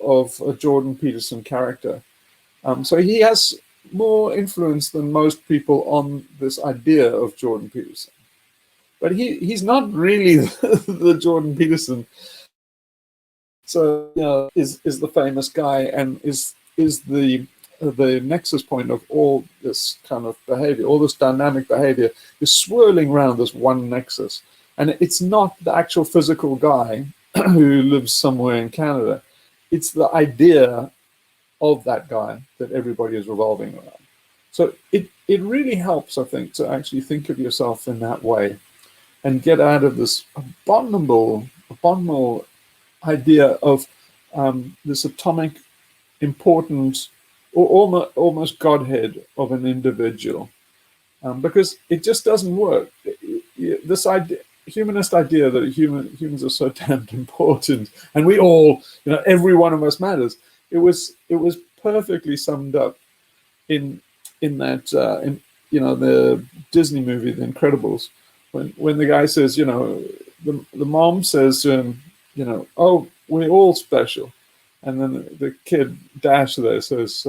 of a Jordan Peterson character. So he has more influence than most people on this idea of Jordan Peterson. But he's not really the Jordan Peterson. So, you know, is the famous guy and is the nexus point of all this kind of behavior, all this dynamic behavior is swirling around this one nexus. And it's not the actual physical guy who lives somewhere in Canada. It's the idea of that guy that everybody is revolving around. So it really helps, I think, to actually think of yourself in that way and get out of this abominable idea of this atomic importance or almost godhead of an individual, because it just doesn't work. This idea, humanist idea that humans are so damned important and we all, every one of us matters. It was perfectly summed up in that the Disney movie The Incredibles, when the guy says, the mom says to him, oh, we're all special, and then the kid Dash there says,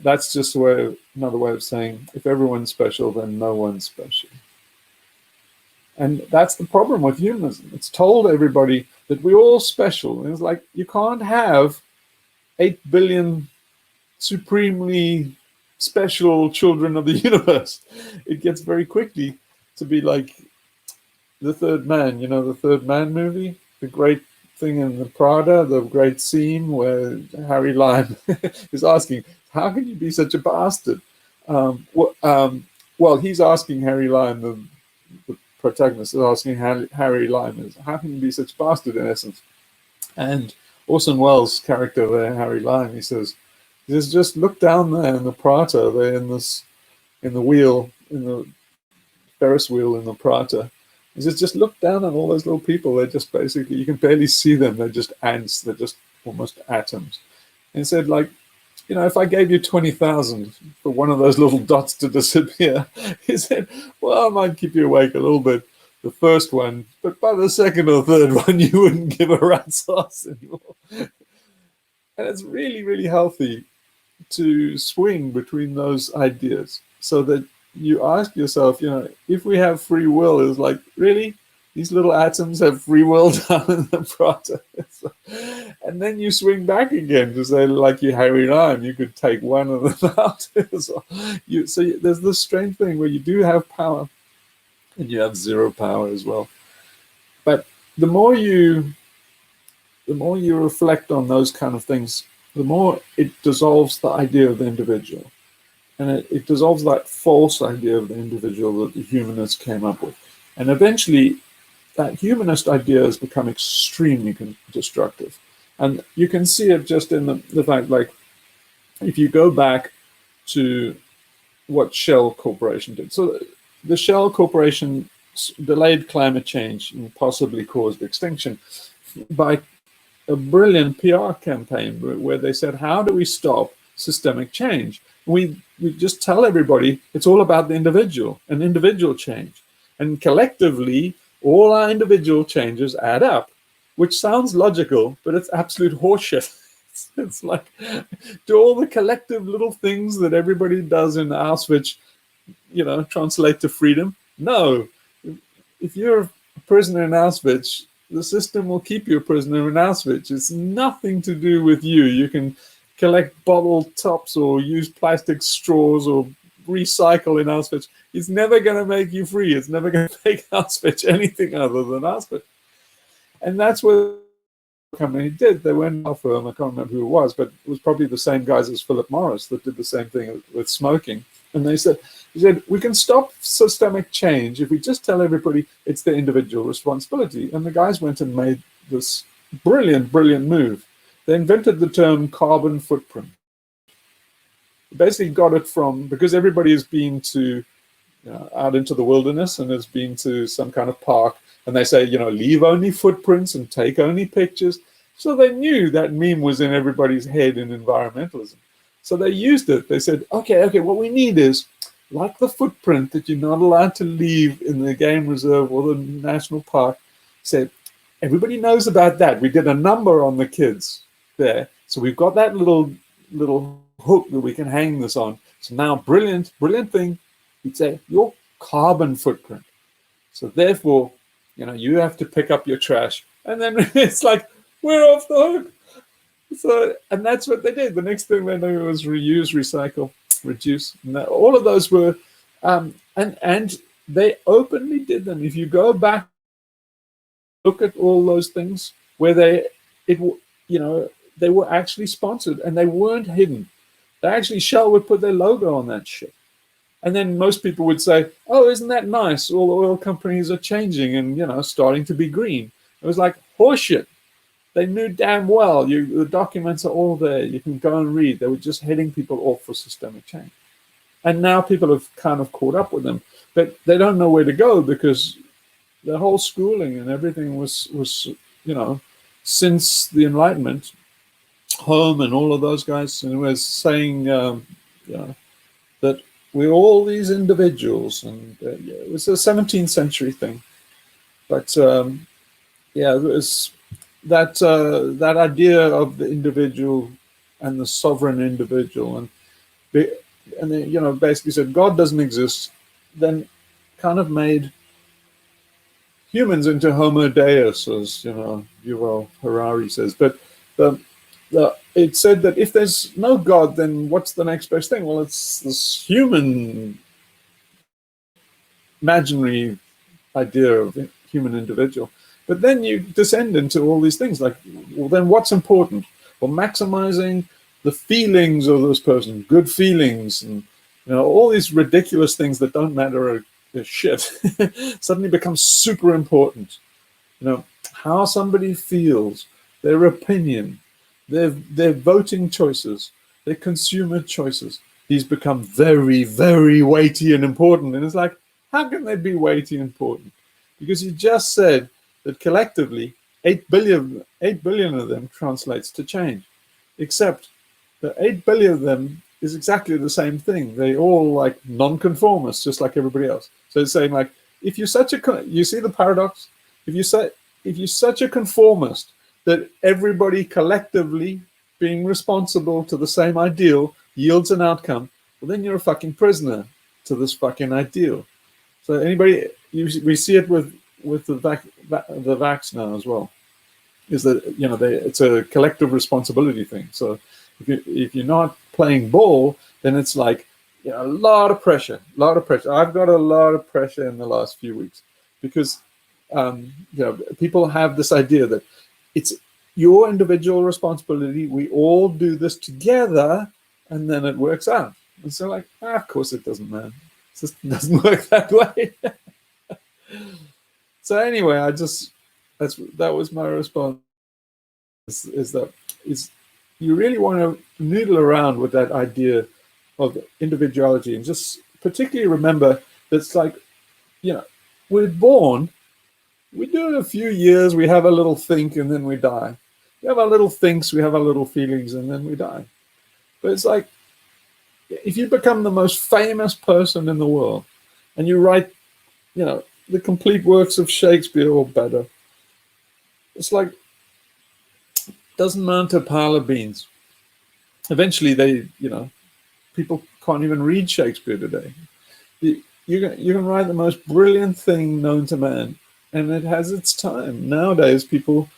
that's just another way of saying, if everyone's special, then no one's special. And that's the problem with humanism. It's told everybody that we're all special. And it's like, you can't have 8 billion supremely special children of the universe. It gets very quickly to be like The Third Man, the Third Man movie, the great thing in the Prada, the great scene where Harry Lime is asking, how can you be such a bastard? Well, he's asking Harry Lime, the protagonist is asking Harry Lime, how can you be such a bastard, in essence? And Orson Welles' character there, Harry Lime, he says, just look down there in the Prata, there in the wheel, in the Ferris wheel in the Prata. He says, just look down at all those little people. They're just basically, you can barely see them. They're just ants. They're just almost atoms. And he said, like, if I gave you 20,000 for one of those little dots to disappear, he said, well, I might keep you awake a little bit, the first one, but by the second or third one, you wouldn't give a rat's ass anymore. And it's really, really healthy to swing between those ideas so that you ask yourself, if we have free will, it's like, really? These little atoms have free will down in the Prata? And then you swing back again to say, like you Harry Lime, you could take one of them out. So there's this strange thing where you do have power and you have zero power as well. But the more you reflect on those kind of things, the more it dissolves the idea of the individual. And it dissolves that false idea of the individual that the humanists came up with. And eventually, that humanist idea has become extremely destructive. And you can see it just in the fact, like, if you go back to what Shell Corporation did. So the Shell Corporation delayed climate change and possibly caused extinction by a brilliant PR campaign where they said, how do we stop systemic change? We just tell everybody it's all about the individual and individual change. And collectively, all our individual changes add up, which sounds logical, but it's absolute horseshit. It's like, do all the collective little things that everybody does in Auschwitz, translate to freedom? No. If you're a prisoner in Auschwitz, the system will keep you a prisoner in Auschwitz. It's nothing to do with you. You can collect bottle tops or use plastic straws or recycle in Auschwitz. It's never going to make you free. It's never going to make Auschwitz anything other than Auschwitz. And that's what the company did. They went off firm. I can't remember who it was, but it was probably the same guys as Philip Morris that did the same thing with smoking. And he said, we can stop systemic change if we just tell everybody it's their individual responsibility. And the guys went and made this brilliant, brilliant move. They invented the term carbon footprint. Basically got it from, because everybody has been to, out into the wilderness and has been to some kind of park, and they say, leave only footprints and take only pictures. So they knew that meme was in everybody's head in environmentalism. So they used it. They said, okay, what we need is, like the footprint that you're not allowed to leave in the game reserve or the national park, said, everybody knows about that. We did a number on the kids there. So we've got that little hook that we can hang this on. So now, brilliant thing, you'd say, your carbon footprint. So therefore, you have to pick up your trash. And then it's like, we're off the hook. So, and that's what they did. The next thing they knew was reuse, recycle, reduce. And all of those were, and they openly did them. If you go back, look at all those things where they were actually sponsored and they weren't hidden. They actually, Shell would put their logo on that shit. And then most people would say, oh, isn't that nice? All the oil companies are changing and, you know, starting to be green. It was like horseshit. They knew damn well. The documents are all there. You can go and read. They were just heading people off for systemic change. And now people have kind of caught up with them. But they don't know where to go because the whole schooling and everything was you know, since the Enlightenment, Home and all of those guys, and was saying, you know, that we're all these individuals, and yeah, it was a 17th century thing. But yeah, it was that that idea of the individual and the sovereign individual, and they, you know, basically said God doesn't exist, then kind of made humans into Homo Deus, as you know, Yuval Harari says. But it said that if there's no God, then what's the next best thing? Well, it's this human imaginary idea of human individual. But then you descend into all these things like, well, then what's important? Well, maximizing the feelings of this person, good feelings, and you know, all these ridiculous things that don't matter a shit suddenly becomes super important. You know, how somebody feels, their opinion, their voting choices, their consumer choices. These become very, very weighty and important. And it's like, how can they be weighty and important? Because you just said that collectively 8 billion of them translates to change, except that 8 billion of them is exactly the same thing. They all like non-conformists, just like everybody else. So it's saying like, if you're such a, you see the paradox? If you're such a conformist that everybody collectively being responsible to the same ideal yields an outcome, well, then you're a fucking prisoner to this fucking ideal. So anybody, we see it with the vax now as well, is that, you know, it's a collective responsibility thing. So if you're not playing ball, then it's like, you know, a lot of pressure. I've got a lot of pressure in the last few weeks because you know, people have this idea that it's your individual responsibility. We all do this together, and then it works out. And so, like, of course it doesn't, man. It just doesn't work that way. So anyway, that was my response. Is you really want to noodle around with that idea of individuality, and just particularly remember that it's like, you know, we're born. We do it a few years, we have a little think, and then we die. We have our little thinks, we have our little feelings, and then we die. But it's like, if you become the most famous person in the world, and you write, you know, the complete works of Shakespeare or better, it's like, doesn't amount to a pile of beans. Eventually, you know, people can't even read Shakespeare today. You can write the most brilliant thing known to man, and it has its time. Nowadays, people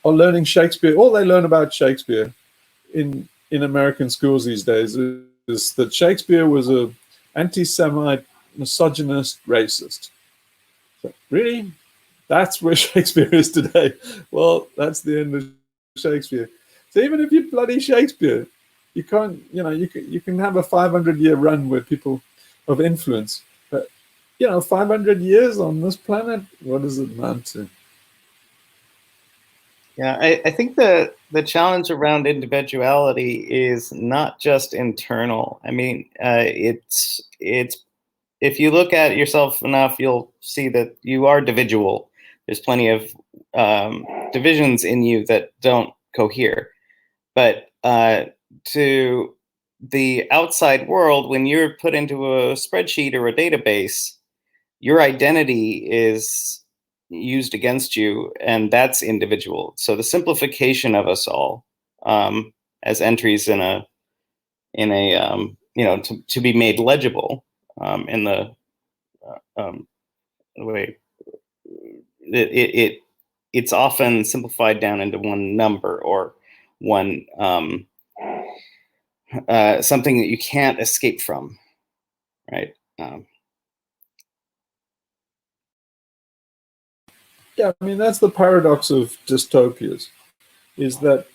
are learning Shakespeare. All they learn about Shakespeare in American schools these days is that Shakespeare was a anti-Semite, misogynist, racist. So, really? That's where Shakespeare is today. Well, that's the end of Shakespeare. So even if you bloody Shakespeare, you can't, you know, you can have a 500-year run with people of influence. But, you know, 500 years on this planet, what does it amount to? Yeah, I think the challenge around individuality is not just internal. I mean, it's if you look at yourself enough, you'll see that you are individual. There's plenty of divisions in you that don't cohere. But to the outside world, when you're put into a spreadsheet or a database, your identity is used against you, and that's individual. So the simplification of us all as entries in a you know, to be made legible in the way it's often simplified down into one number or one something that you can't escape from, right? Yeah, I mean, that's the paradox of dystopias, is that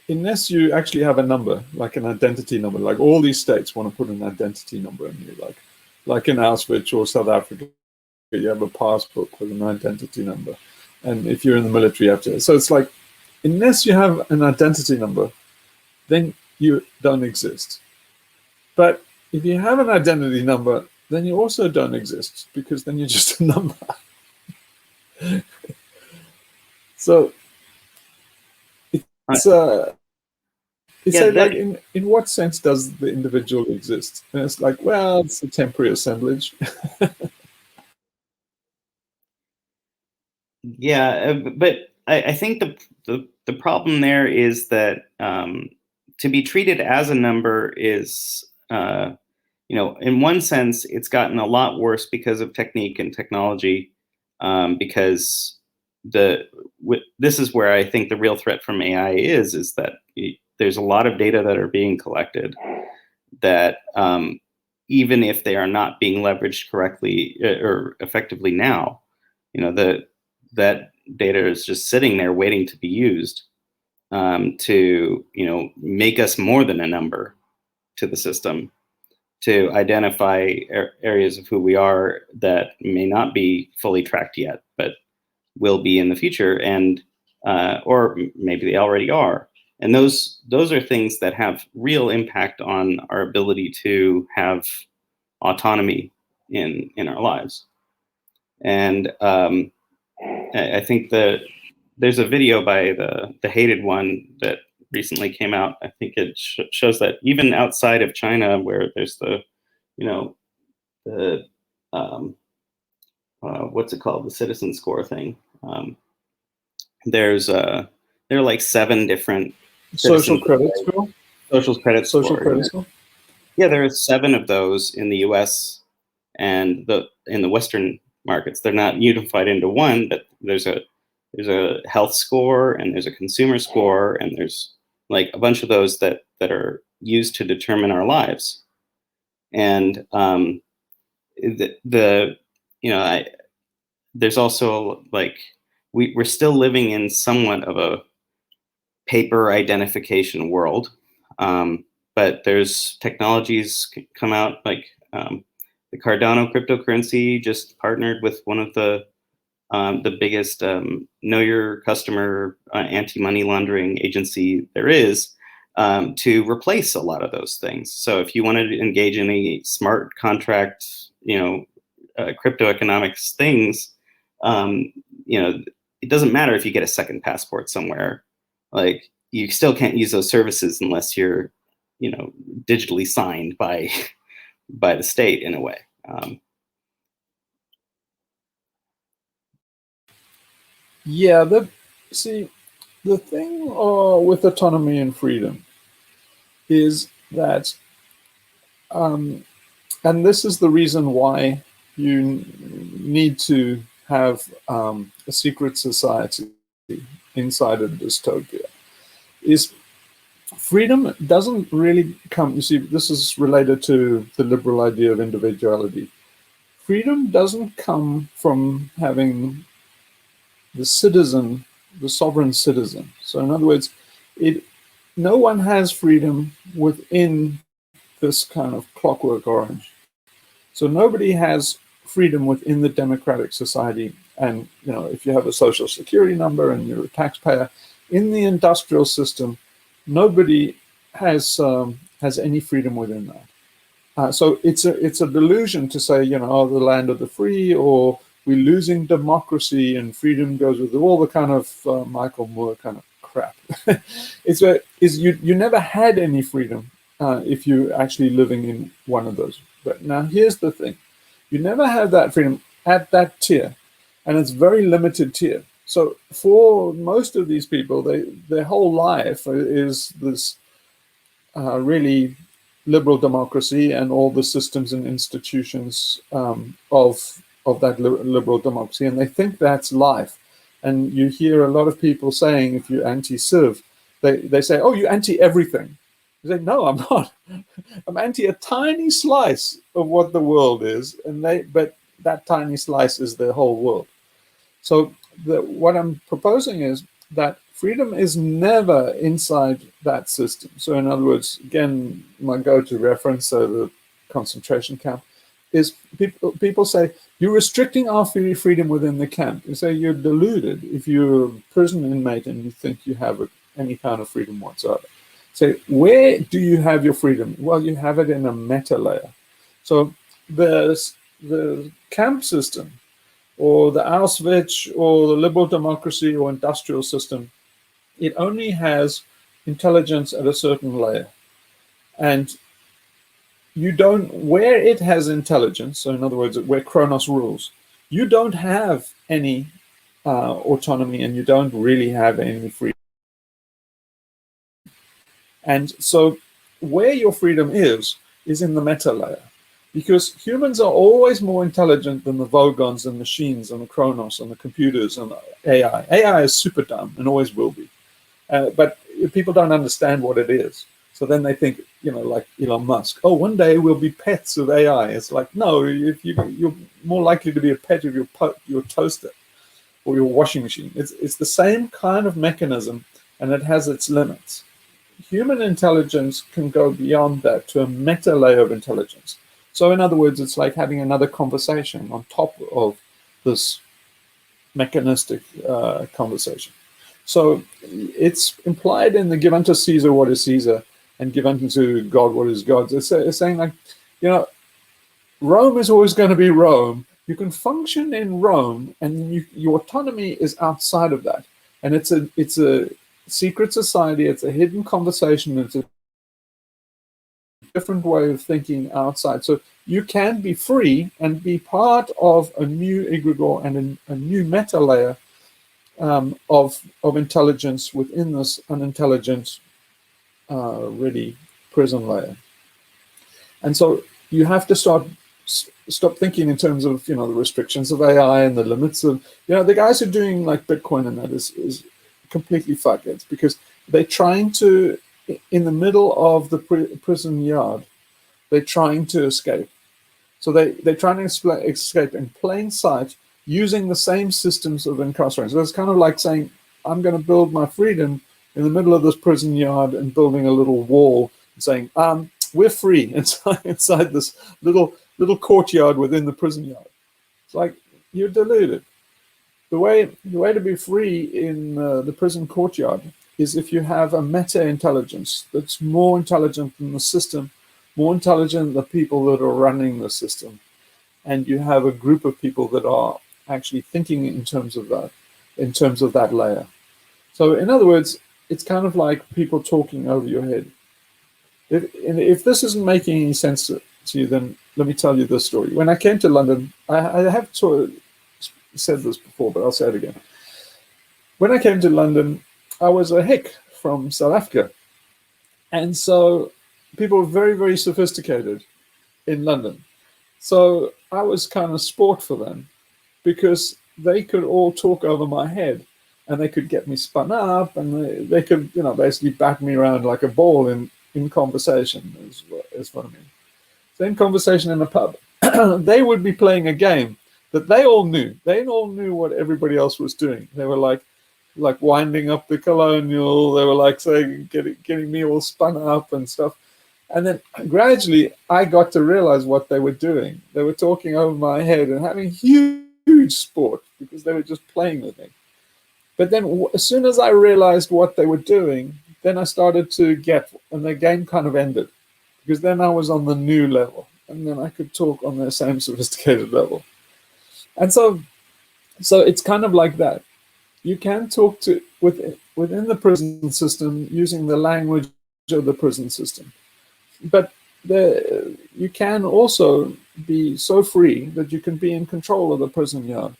unless you actually have a number, like an identity number, like all these states want to put an identity number in you, like in Auschwitz or South Africa, you have a passbook with an identity number. And if you're in the military, you have to. So it's like, unless you have an identity number, then you don't exist. But if you have an identity number, then you also don't exist, because then you're just a number. So it's like, in what sense does the individual exist? And it's like, well, it's a temporary assemblage. Yeah, but I think the problem there is that to be treated as a number is, in one sense, it's gotten a lot worse because of technique and technology, because this is where I think the real threat from AI is that there's a lot of data that are being collected that even if they are not being leveraged correctly or effectively now, that data is just sitting there waiting to be used to make us more than a number to the system, to identify areas of who we are that may not be fully tracked yet, but will be in the future, and or maybe they already are. And those are things that have real impact on our ability to have autonomy in our lives. And I think that there's a video by the Hated One that recently came out. I think it shows that even outside of China, where there's the what's it called, the citizen score thing. There are like 7 different social credit score. Social credit score. Yeah, there are 7 of those in the U.S. and in the Western markets. They're not unified into one, but there's a health score, and there's a consumer score, and there's like a bunch of those that are used to determine our lives. And there's also like we're still living in somewhat of a paper identification world, but there's technologies come out like the Cardano cryptocurrency just partnered with one of the biggest know your customer anti-money laundering agency there is, to replace a lot of those things. So if you wanted to engage in a smart contract, crypto economics things, it doesn't matter if you get a second passport somewhere. Like, you still can't use those services unless you're, digitally signed by the state in a way. Yeah, the thing with autonomy and freedom is that, and this is the reason why you need to have a secret society inside a dystopia, is freedom doesn't really come, you see, this is related to the liberal idea of individuality. Freedom doesn't come from having the citizen, the sovereign citizen. So in other words, no one has freedom within this kind of clockwork orange. So nobody has freedom within the democratic society. And if you have a social security number and you're a taxpayer, in the industrial system, nobody has any freedom within that. So it's a delusion to say, the land of the free, or we're losing democracy and freedom goes with all the kind of Michael Moore kind of crap. You never had any freedom if you're actually living in one of those. But now here's the thing. You never have that freedom at that tier, and it's very limited tier. So for most of these people, their whole life is this really liberal democracy and all the systems and institutions of that liberal democracy, and they think that's life. And you hear a lot of people saying, if you're anti-civ, they say, oh, you're anti-everything. You say, no, I'm not. I'm anti a tiny slice of what the world is, but that tiny slice is the whole world. So what I'm proposing is that freedom is never inside that system. So in other words, again, my go-to reference, the concentration camp, is people say, you're restricting our freedom within the camp. You say you're deluded if you're a prison inmate and you think you have any kind of freedom whatsoever. So where do you have your freedom? Well, you have it in a meta layer. So the camp system, or the Auschwitz, or the liberal democracy or industrial system, it only has intelligence at a certain layer. And you don't, where it has intelligence, so in other words, where Chronos rules, you don't have any autonomy, and you don't really have any freedom. And so where your freedom is in the meta layer. Because humans are always more intelligent than the Vogons and machines and the Chronos and the computers and the AI. AI is super dumb and always will be. But people don't understand what it is. So then they think, like Elon Musk, oh, one day we'll be pets of AI. It's like, no, if you're more likely to be a pet of your toaster or your washing machine. It's the same kind of mechanism, and it has its limits. Human intelligence can go beyond that to a meta layer of intelligence. So in other words, it's like having another conversation on top of this mechanistic conversation. So it's implied in the give unto Caesar what is Caesar and give unto God what is God. It's saying like, Rome is always going to be Rome. You can function in Rome, and your autonomy is outside of that. And it's a secret society. It's a hidden conversation. It's a different way of thinking outside. So you can be free and be part of a new egregore and a new meta layer of intelligence within this unintelligent, really prison layer. And so you have to stop thinking in terms of the restrictions of AI and the limits of the guys who are doing like Bitcoin, and that is completely fucked. It's because they're trying to, in the middle of the prison yard, they're trying to escape. So they're trying to escape in plain sight using the same systems of incarceration. So it's kind of like saying, I'm going to build my freedom in the middle of this prison yard and building a little wall and saying, we're free inside this little courtyard within the prison yard. It's like, you're deluded. The way to be free in the prison courtyard is if you have a meta-intelligence that's more intelligent than the system, more intelligent than the people that are running the system, and you have a group of people that are actually thinking in terms of that layer. So in other words, it's kind of like people talking over your head. If this isn't making any sense to you, then let me tell you this story. When I came to London, I have said this before, but I'll say it again. When I came to London, I was a hick from South Africa. And so people were very, very sophisticated in London. So I was kind of sport for them because they could all talk over my head and they could get me spun up, and they could, basically bat me around like a ball in conversation is what I mean. So in conversation in a pub, they would be playing a game that they all knew. They all knew what everybody else was doing. They were like winding up the colonial. They were like saying, getting me all spun up and stuff. And then gradually I got to realize what they were doing. They were talking over my head and having huge sport because they were just playing with me. But then as soon as I realized what they were doing, then I started to get, and the game kind of ended because then I was on the new level and then I could talk on the same sophisticated level. And so it's kind of like that. You can talk to within the prison system using the language of the prison system. But you can also be so free that you can be in control of the prison yard.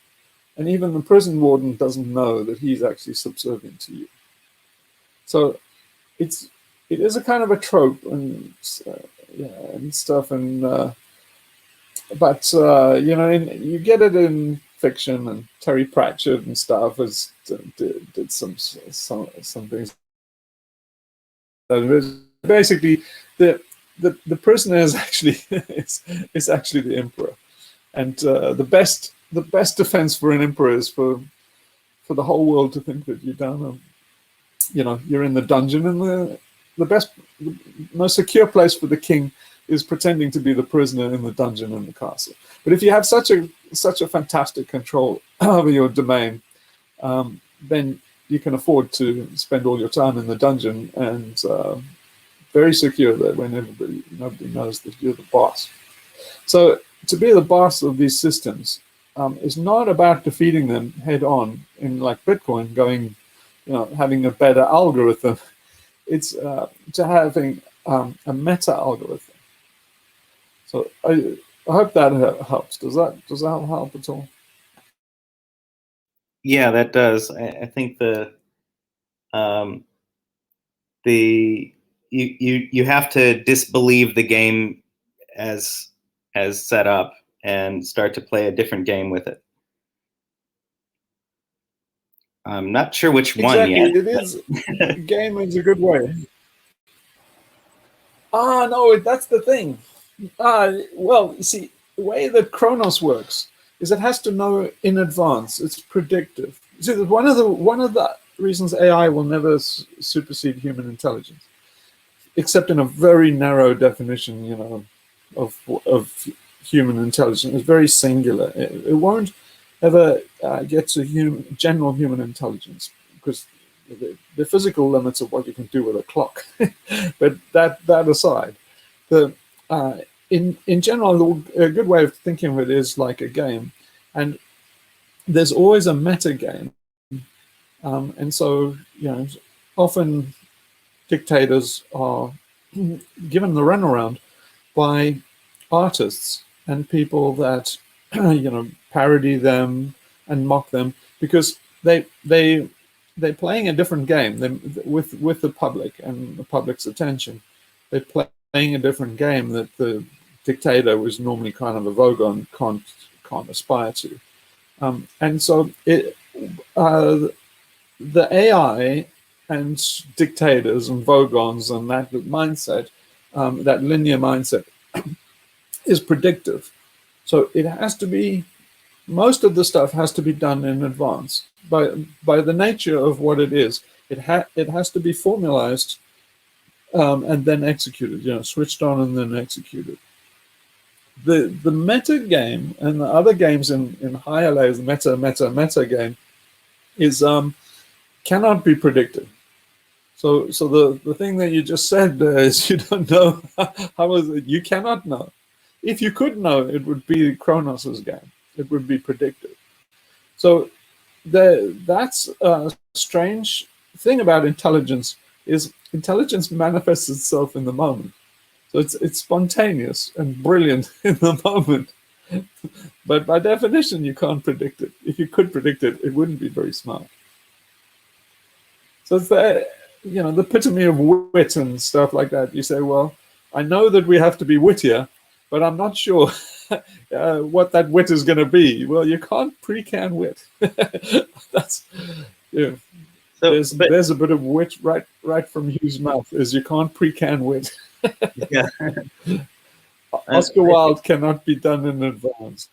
And even the prison warden doesn't know that he's actually subservient to you. So it is a kind of a trope and stuff. And but you get it in fiction, and Terry Pratchett and stuff did some things. Basically, the prisoner is actually is actually the emperor, and the best defense for an emperor is for for the whole world to think that you're down, you're in the dungeon, and the best, most secure place for the king is pretending to be the prisoner in the dungeon in the castle. But if you have such a fantastic control over your domain, then you can afford to spend all your time in the dungeon and very secure there when nobody knows that you're the boss. So to be the boss of these systems is not about defeating them head on in like Bitcoin, having a better algorithm. It's to having a meta algorithm. So I hope that helps. Does that help at all? Yeah, that does. I think you have to disbelieve the game as set up and start to play a different game with it. I'm not sure which one yet. Exactly, it is. Game is a good way. No, that's the thing. Well, you see, the way that Chronos works is it has to know in advance. It's predictive. See, one of the reasons AI will never supersede human intelligence, except in a very narrow definition, of human intelligence. It's very singular. It won't ever get to general human intelligence because the physical limits of what you can do with a clock. But that aside, in general, a good way of thinking of it is like a game, and there's always a meta game, and so often dictators are given the runaround by artists and people that parody them and mock them because they're playing a different game with the public and the public's attention. They're playing a different game that the dictator was normally kind of a vogon can't aspire to, and so the AI and dictators and vogons and that mindset, that linear mindset, is predictive. So it has to be, most of the stuff has to be done in advance. By the nature of what it is, it has to be formalized and then executed, switched on and then executed. The meta game and the other games in higher layers, meta game, is cannot be predicted. So the thing that you just said is you don't know how is it. You cannot know. If you could know, it would be Chronos's game. It would be predicted. So that's a strange thing about intelligence is intelligence manifests itself in the moment. So it's spontaneous and brilliant in the moment. But by definition, you can't predict it. If you could predict it, it wouldn't be very smart. So it's the epitome of wit and stuff like that. You say, well, I know that we have to be wittier, but I'm not sure what that wit is going to be. Well, you can't pre-can wit. That's So, there's a bit of wit right from Hugh's mouth. Is you can't pre-can wit. Yeah. Oscar Wilde cannot be done in advance.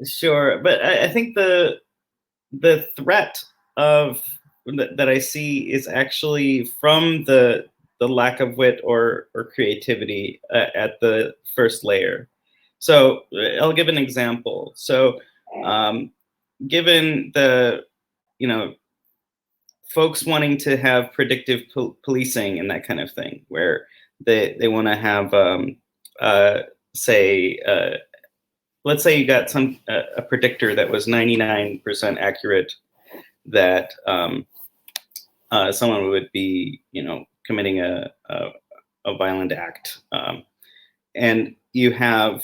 Sure, but I think the threat of that I see is actually from the lack of wit or creativity at the first layer. So I'll give an example. So given the folks wanting to have predictive policing and that kind of thing, where they want to have let's say you got a predictor that was 99% accurate that someone would be, committing a violent act, and you have,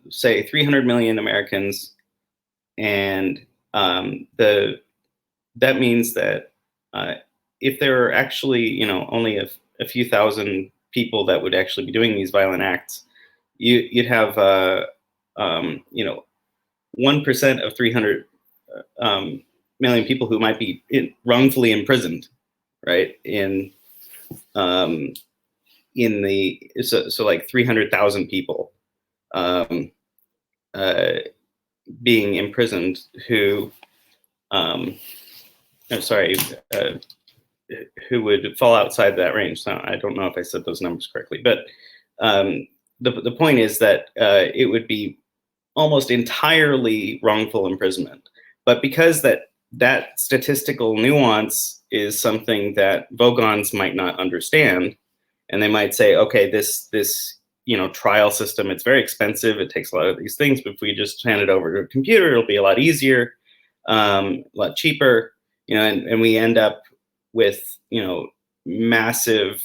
say 300 million Americans, and that means that if there are actually, only a few thousand people that would actually be doing these violent acts, you'd have 1% of 300 million people who might be wrongfully imprisoned, right? So like 300,000 people being imprisoned who sorry, who would fall outside that range. So I don't know if I said those numbers correctly, but the point is that it would be almost entirely wrongful imprisonment. But because that statistical nuance is something that Vogons might not understand, and they might say, okay, this trial system, it's very expensive, it takes a lot of these things, but if we just hand it over to a computer, it'll be a lot easier, a lot cheaper, and we end up with massive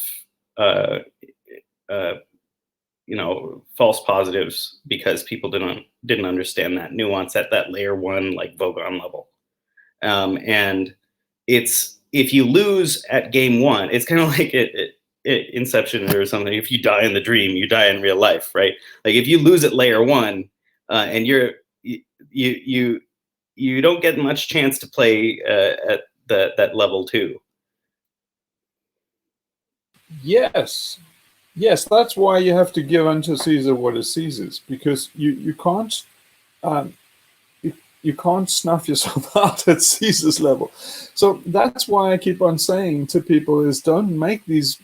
false positives because people didn't understand that nuance at that layer 1 like Vogon level. And it's, if you lose at game 1, it's kind of like Inception or something. If you die in the dream, you die in real life, right? Like if you lose at layer 1, and you don't get much chance to play at that level 2. Yes, that's why you have to give unto Caesar what is Caesar's, because you can't you can't snuff yourself out at Caesar's level. So that's why I keep on saying to people is don't make these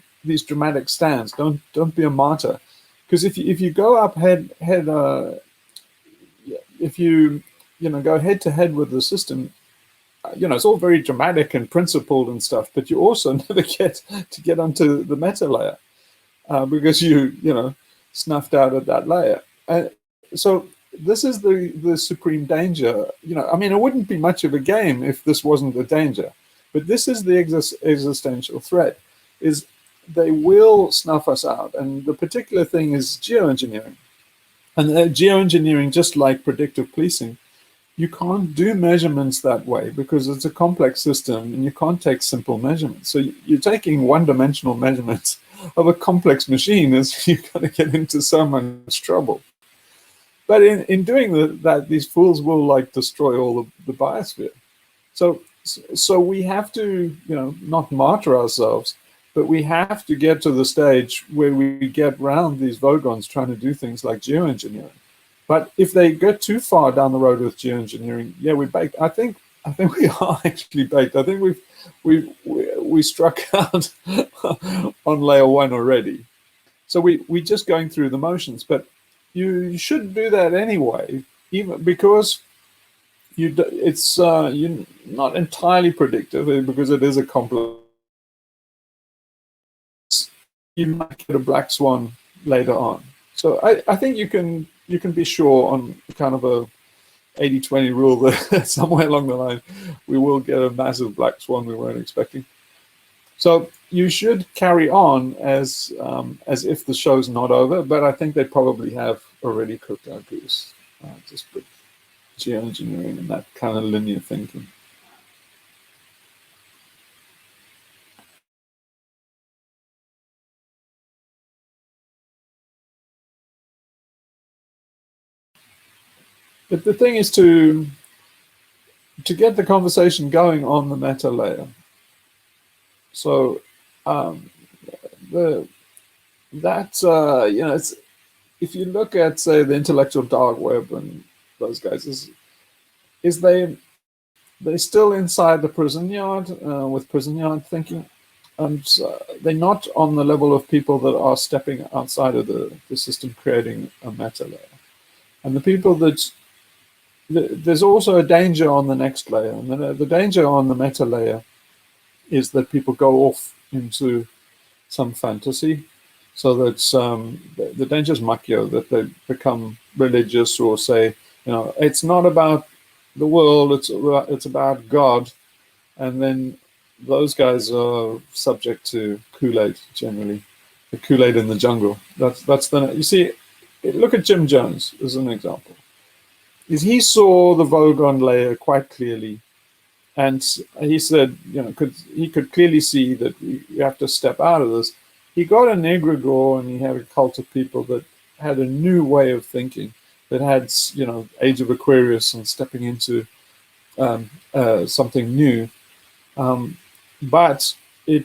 dramatic stands. Don't be a martyr, because if you go up if you go head to head with the system, it's all very dramatic and principled and stuff, but you also never get to get onto the meta layer because you snuffed out at that layer. So this is the supreme danger. I mean, it wouldn't be much of a game if this wasn't a danger, but this is the existential threat, is they will snuff us out. And the particular thing is geoengineering. And geoengineering, just like predictive policing, you can't do measurements that way because it's a complex system and you can't take simple measurements. So you're taking one-dimensional measurements of a complex machine, is you're going to get into so much trouble. But in doing that, these fools will destroy all the biosphere. So we have to, not martyr ourselves, but we have to get to the stage where we get around these Vogons trying to do things like geoengineering. But if they go too far down the road with geoengineering, yeah, we're baked. I think we are actually baked. I think we struck out on layer 1 already. So we're just going through the motions. But you should do that anyway, even because it's you're not entirely predictive, because it is a complex. You might get a black swan later on. So I think you can be sure on kind of a 80-20 rule that somewhere along the line we will get a massive black swan we weren't expecting. So you should carry on as if the show's not over, but I think they probably have already cooked our goose, just with geoengineering and that kind of linear thinking. But the thing is to get the conversation going on the meta layer. So it's, if you look at, say, the intellectual dark web and those guys, is they're still inside the prison yard with prison yard thinking, and they're not on the level of people that are stepping outside of the system, creating a meta layer. And the people that there's also a danger on the next layer, and the danger on the meta layer is that people go off into some fantasy. So that's the danger is Makyo, that they become religious or say, it's not about the world, it's about God, and then those guys are subject to Kool-Aid generally, the Kool-Aid in the jungle. You see, look at Jim Jones as an example. He saw the Vogon layer quite clearly, and he said, he could clearly see that you have to step out of this. He got an egregore, and he had a cult of people that had a new way of thinking, that had, Age of Aquarius and stepping into something new. But he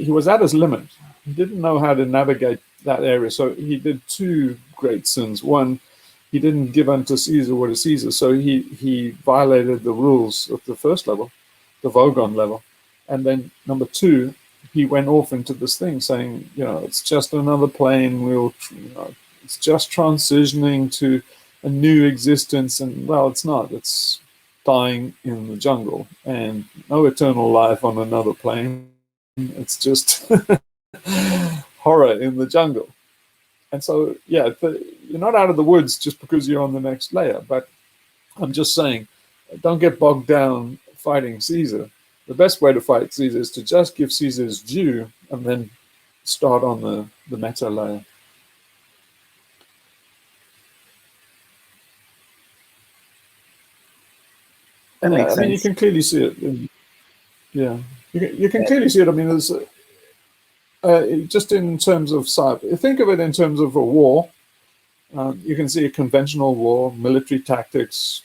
was at his limit. He didn't know how to navigate that area, so he did two great sins. One, he didn't give unto Caesar what is Caesar. So he violated the rules of the first level, the Vogon level. And then number two, he went off into this thing saying, it's just another plane. It's just transitioning to a new existence. And well, it's not. It's dying in the jungle and no eternal life on another plane. It's just horror in the jungle. And so, yeah, you're not out of the woods just because you're on the next layer. But I'm just saying, don't get bogged down fighting Caesar. The best way to fight Caesar is to just give Caesar his due and then start on the meta layer. That makes sense. You can clearly see it. You can clearly see it. I mean, there's just in terms of cyber. Think of it in terms of a war. You can see a conventional war, military tactics,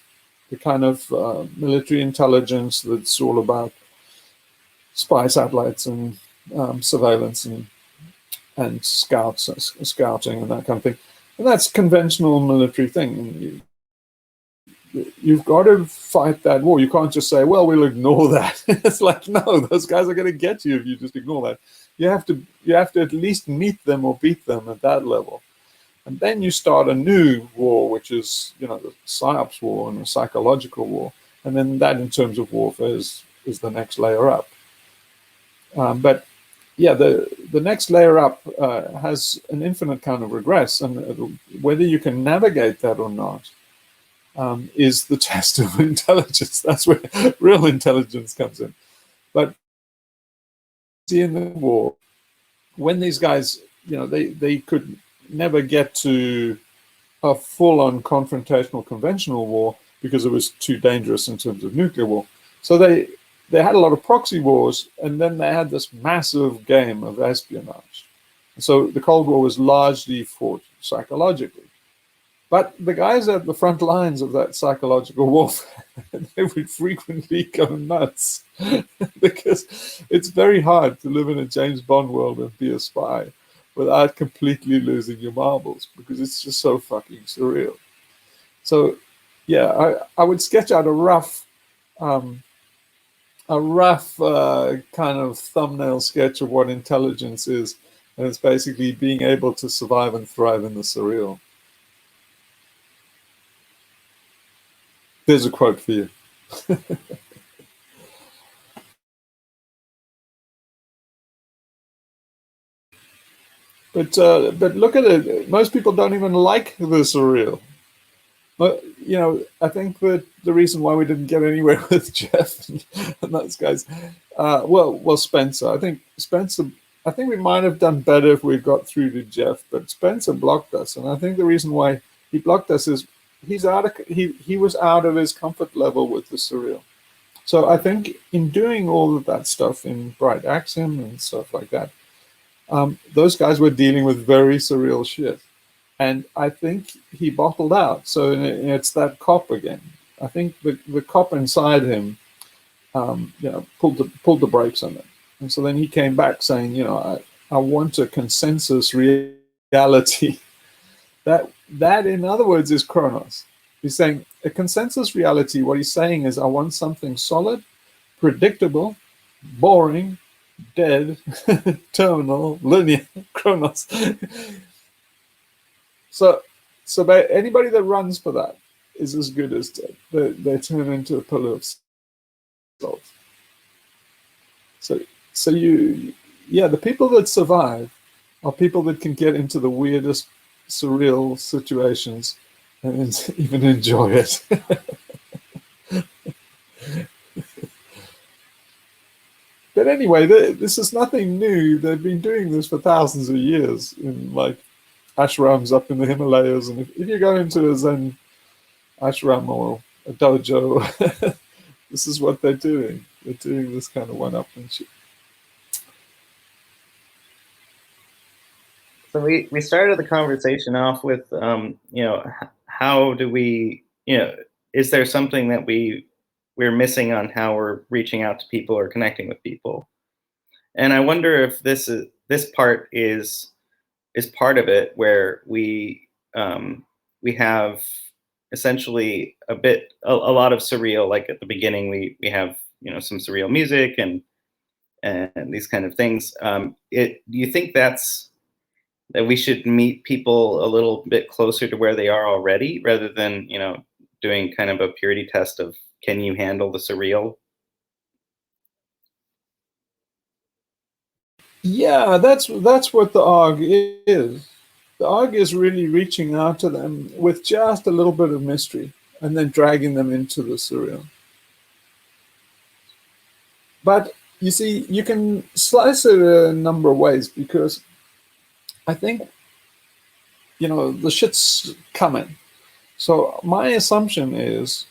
the kind of military intelligence that's all about spy satellites and surveillance and scouting and that kind of thing. And that's conventional military thing. You've got to fight that war. You can't just say, well, we'll ignore that. It's like, no, those guys are going to get you if you just ignore that. You have to at least meet them or beat them at that level. And then you start a new war, which is, the psyops war and the psychological war. And then that, in terms of warfare, is the next layer up. But yeah, the next layer up has an infinite kind of regress, and whether you can navigate that or not is the test of intelligence. That's where real intelligence comes in. But see, in the war, when these guys, they could never get to a full-on confrontational conventional war because it was too dangerous in terms of nuclear war. So they had a lot of proxy wars, and then they had this massive game of espionage. So the Cold War was largely fought psychologically. But the guys at the front lines of that psychological warfare, they would frequently go nuts because it's very hard to live in a James Bond world and be a spy without completely losing your marbles, because it's just so fucking surreal. So, yeah, I would sketch out a rough kind of thumbnail sketch of what intelligence is, and it's basically being able to survive and thrive in the surreal. There's a quote for you. But look at it. Most people don't even like the surreal. But, I think that the reason why we didn't get anywhere with Jeff and those guys, well, Spencer. I think we might have done better if we got through to Jeff, but Spencer blocked us, and I think the reason why he blocked us is he was out of his comfort level with the surreal. So I think in doing all of that stuff in Bright Axiom and stuff like that, those guys were dealing with very surreal shit. And I think he bottled out. So it's that cop again. I think the cop inside him, pulled the brakes on it. And so then he came back saying, I want a consensus reality. That in other words is Chronos. He's saying a consensus reality. What he's saying is, I want something solid, predictable, boring, dead, terminal, linear, Chronos. So anybody that runs for that is as good as dead. They turn into a pillar of salt. So the people that survive are people that can get into the weirdest, surreal situations and even enjoy it. But anyway, this is nothing new. They've been doing this for thousands of years in ashrams up in the Himalayas, and if you go into a Zen ashram or a dojo, this is what they're doing. They're doing this kind of one-upmanship. So we started the conversation off with, how do we, is there something that we're missing on how we're reaching out to people or connecting with people? And I wonder if this part is part of it, where we we have essentially a lot of surreal. Like at the beginning, we have some surreal music and these kind of things. Do you think that we should meet people a little bit closer to where they are already, rather than doing kind of a purity test of, can you handle the surreal? Yeah, that's what the ARG is. The ARG is really reaching out to them with just a little bit of mystery and then dragging them into the surreal. But you see, you can slice it a number of ways, because I think, the shit's coming. So my assumption is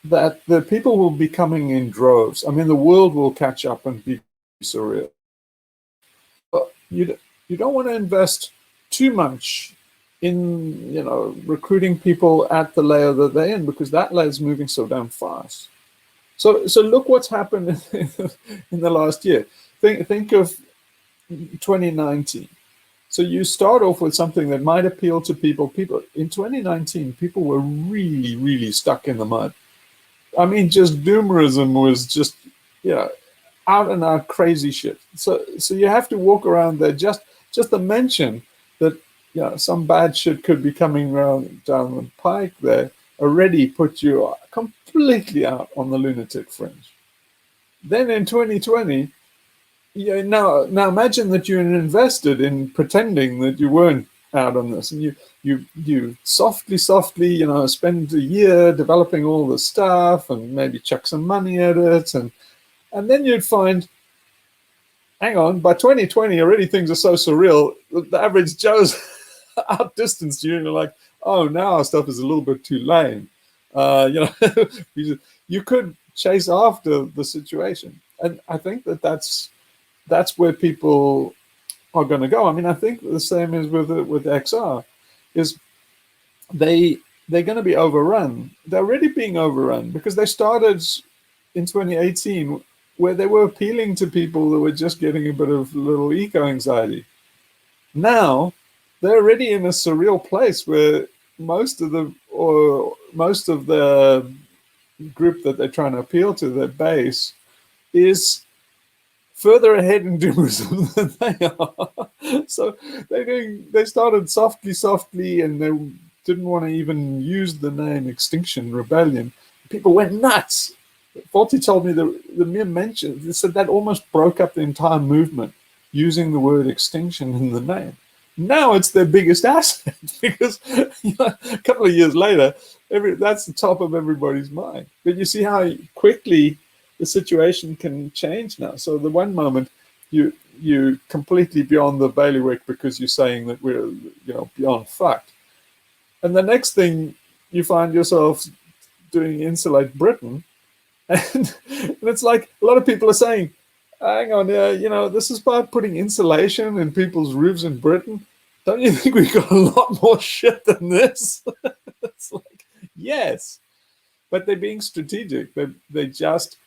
that the people will be coming in droves. I mean, the world will catch up and be surreal. But you don't want to invest too much in recruiting people at the layer that they're in, because that layer is moving so damn fast. So look what's happened in the last year. Think of 2019. So you start off with something that might appeal to people. People in 2019, people were really, really stuck in the mud. I mean, just doomerism was just, out and out crazy shit. So you have to walk around there just to mention that, some bad shit could be coming down the pike there, already put you completely out on the lunatic fringe. Then in 2020, now imagine that you're invested in pretending that you weren't out on this, and you softly, spend a year developing all the stuff and maybe chuck some money at it, and then you'd find, hang on, by 2020 already things are so surreal, the average Joe's outdistanced you, and you're like, oh, now our stuff is a little bit too lame. You could chase after the situation, and I think that's where people are going to go. I mean, I think the same is with XR, is they're going to be overrun. They're already being overrun, because they started in 2018 where they were appealing to people that were just getting a bit of little eco-anxiety. Now they're already in a surreal place where most of the group that they're trying to appeal to, their base, is further ahead in doomerism than they are. So they started softly, and they didn't want to even use the name Extinction Rebellion. People went nuts. Faulty told me the mere mention, they said that almost broke up the entire movement, using the word extinction in the name. Now it's their biggest asset, because a couple of years later, that's the top of everybody's mind. But you see how quickly the situation can change now. So the one moment you completely beyond the bailiwick because you're saying that we're beyond fucked, and the next thing you find yourself doing Insulate Britain, and it's like a lot of people are saying, hang on, this is about putting insulation in people's roofs in Britain. Don't you think we've got a lot more shit than this? It's like, yes, but they're being strategic. They just,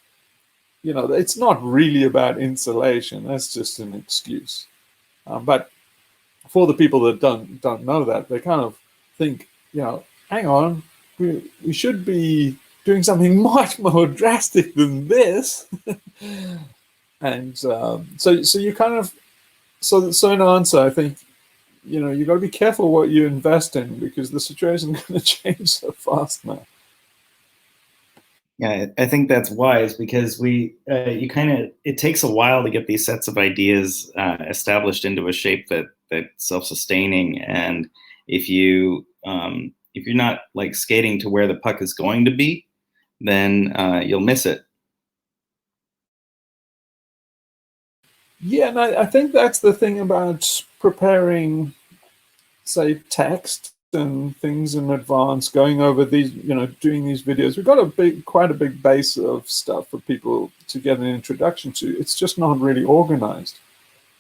it's not really about insulation. That's just an excuse. But for the people that don't know that, they kind of think, hang on, we should be doing something much more drastic than this. And so you kind of, so in answer, I think, you got to be careful what you invest in, because the situation is going to change so fast now. Yeah, I think that's wise, because it takes a while to get these sets of ideas established into a shape that's self-sustaining. And if you're not like skating to where the puck is going to be, then you'll miss it. Yeah, and I think that's the thing about preparing, say, text and things in advance, going over these, doing these videos. We've got quite a big base of stuff for people to get an introduction to. It's just not really organized.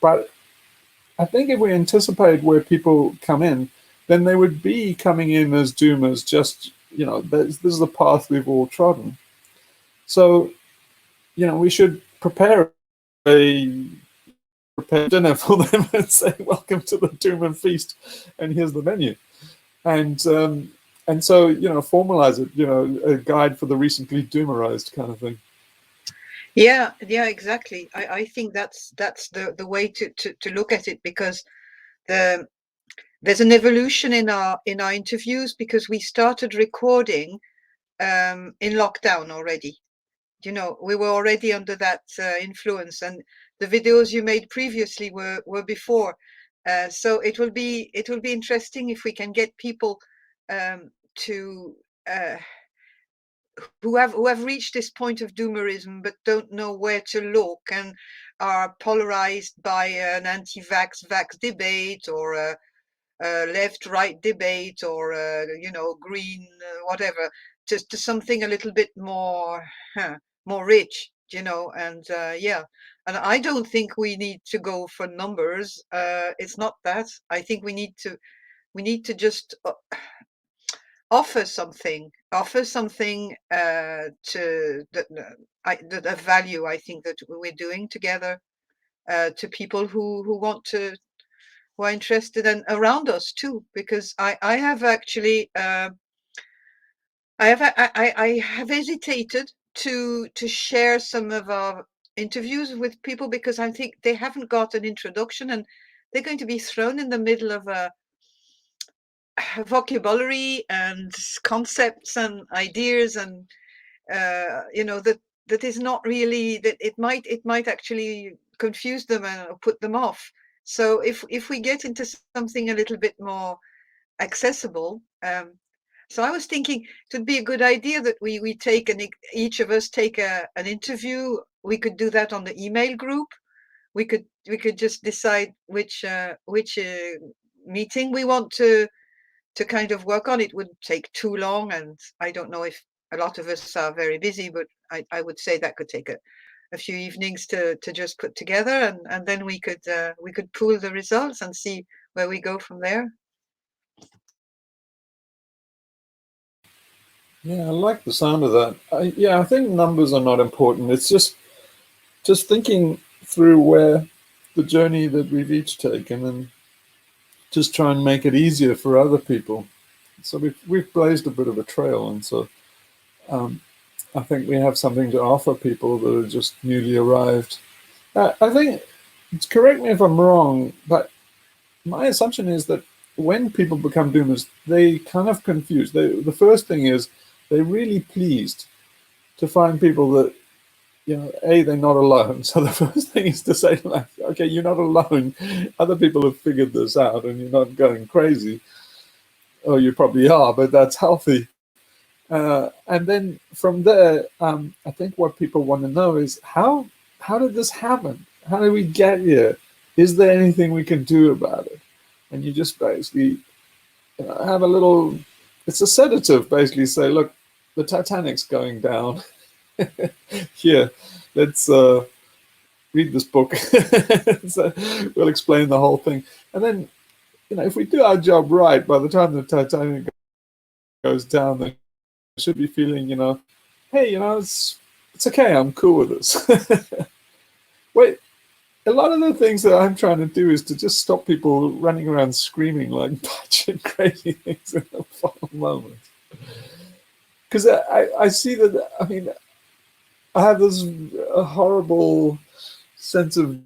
But I think if we anticipate where people come in, then they would be coming in as doomers, just, this is the path we've all trodden. So, we should prepare a dinner for them and say, welcome to the Doom and Feast, and here's the menu. and so, you know, formalize it, you know, a guide for the recently doomerized kind of thing. Yeah, exactly. I think that's the way to look at it, because there's an evolution in our interviews, because we started recording in lockdown already. You know, we were already under that influence, and the videos you made previously were before. So it will be interesting if we can get people to who have reached this point of doomerism but don't know where to look, and are polarized by an anti-vax debate, or a left-right debate, or you know, green whatever, to something a little bit more more rich, you know. And yeah, and I don't think we need to go for numbers. It's not that. I think we need to just offer something to that a value, I think, that we're doing together to people who want to, who are interested, and around us too, because I have actually I have hesitated to share some of our interviews with people, because I think they haven't got an introduction, and they're going to be thrown in the middle of a vocabulary and concepts and ideas, and you know, that is not really, that it might actually confuse them and put them off. So if we get into something a little bit more accessible, so I was thinking it would be a good idea that we take each of us take an interview. We could do that on the email group. We could just decide which meeting we want to kind of work on. It wouldn't take too long, and I don't know if a lot of us are very busy, but I would say that could take a few evenings to just put together, and then we could pool the results and see where we go from there. Yeah, I like the sound of that. Yeah, I think numbers are not important. It's just thinking through where the journey that we've each taken, and just try and make it easier for other people. So we've blazed a bit of a trail, and so I think we have something to offer people that are just newly arrived. I think, correct me if I'm wrong, but my assumption is that when people become doomers, they kind of confuse. The first thing is they're really pleased to find people that, you know, they're not alone. So the first thing is to say, like, okay, you're not alone. Other people have figured this out, and you're not going crazy. Or you probably are, but that's healthy. And then from there, I think what people want to know is how did this happen? How did we get here? Is there anything we can do about it? And you just basically, you know, have a little. It's a sedative. Basically, say, look, the Titanic's going down. Here, let's read this book. So we'll explain the whole thing, and then, you know, if we do our job right, by the time the Titanic goes down, they should be feeling, you know, hey, you know, it's okay, I'm cool with this. Wait, a lot of the things that I'm trying to do is to just stop people running around screaming like batshit crazy things in the final moment. Because I see that, I mean, I have this horrible sense of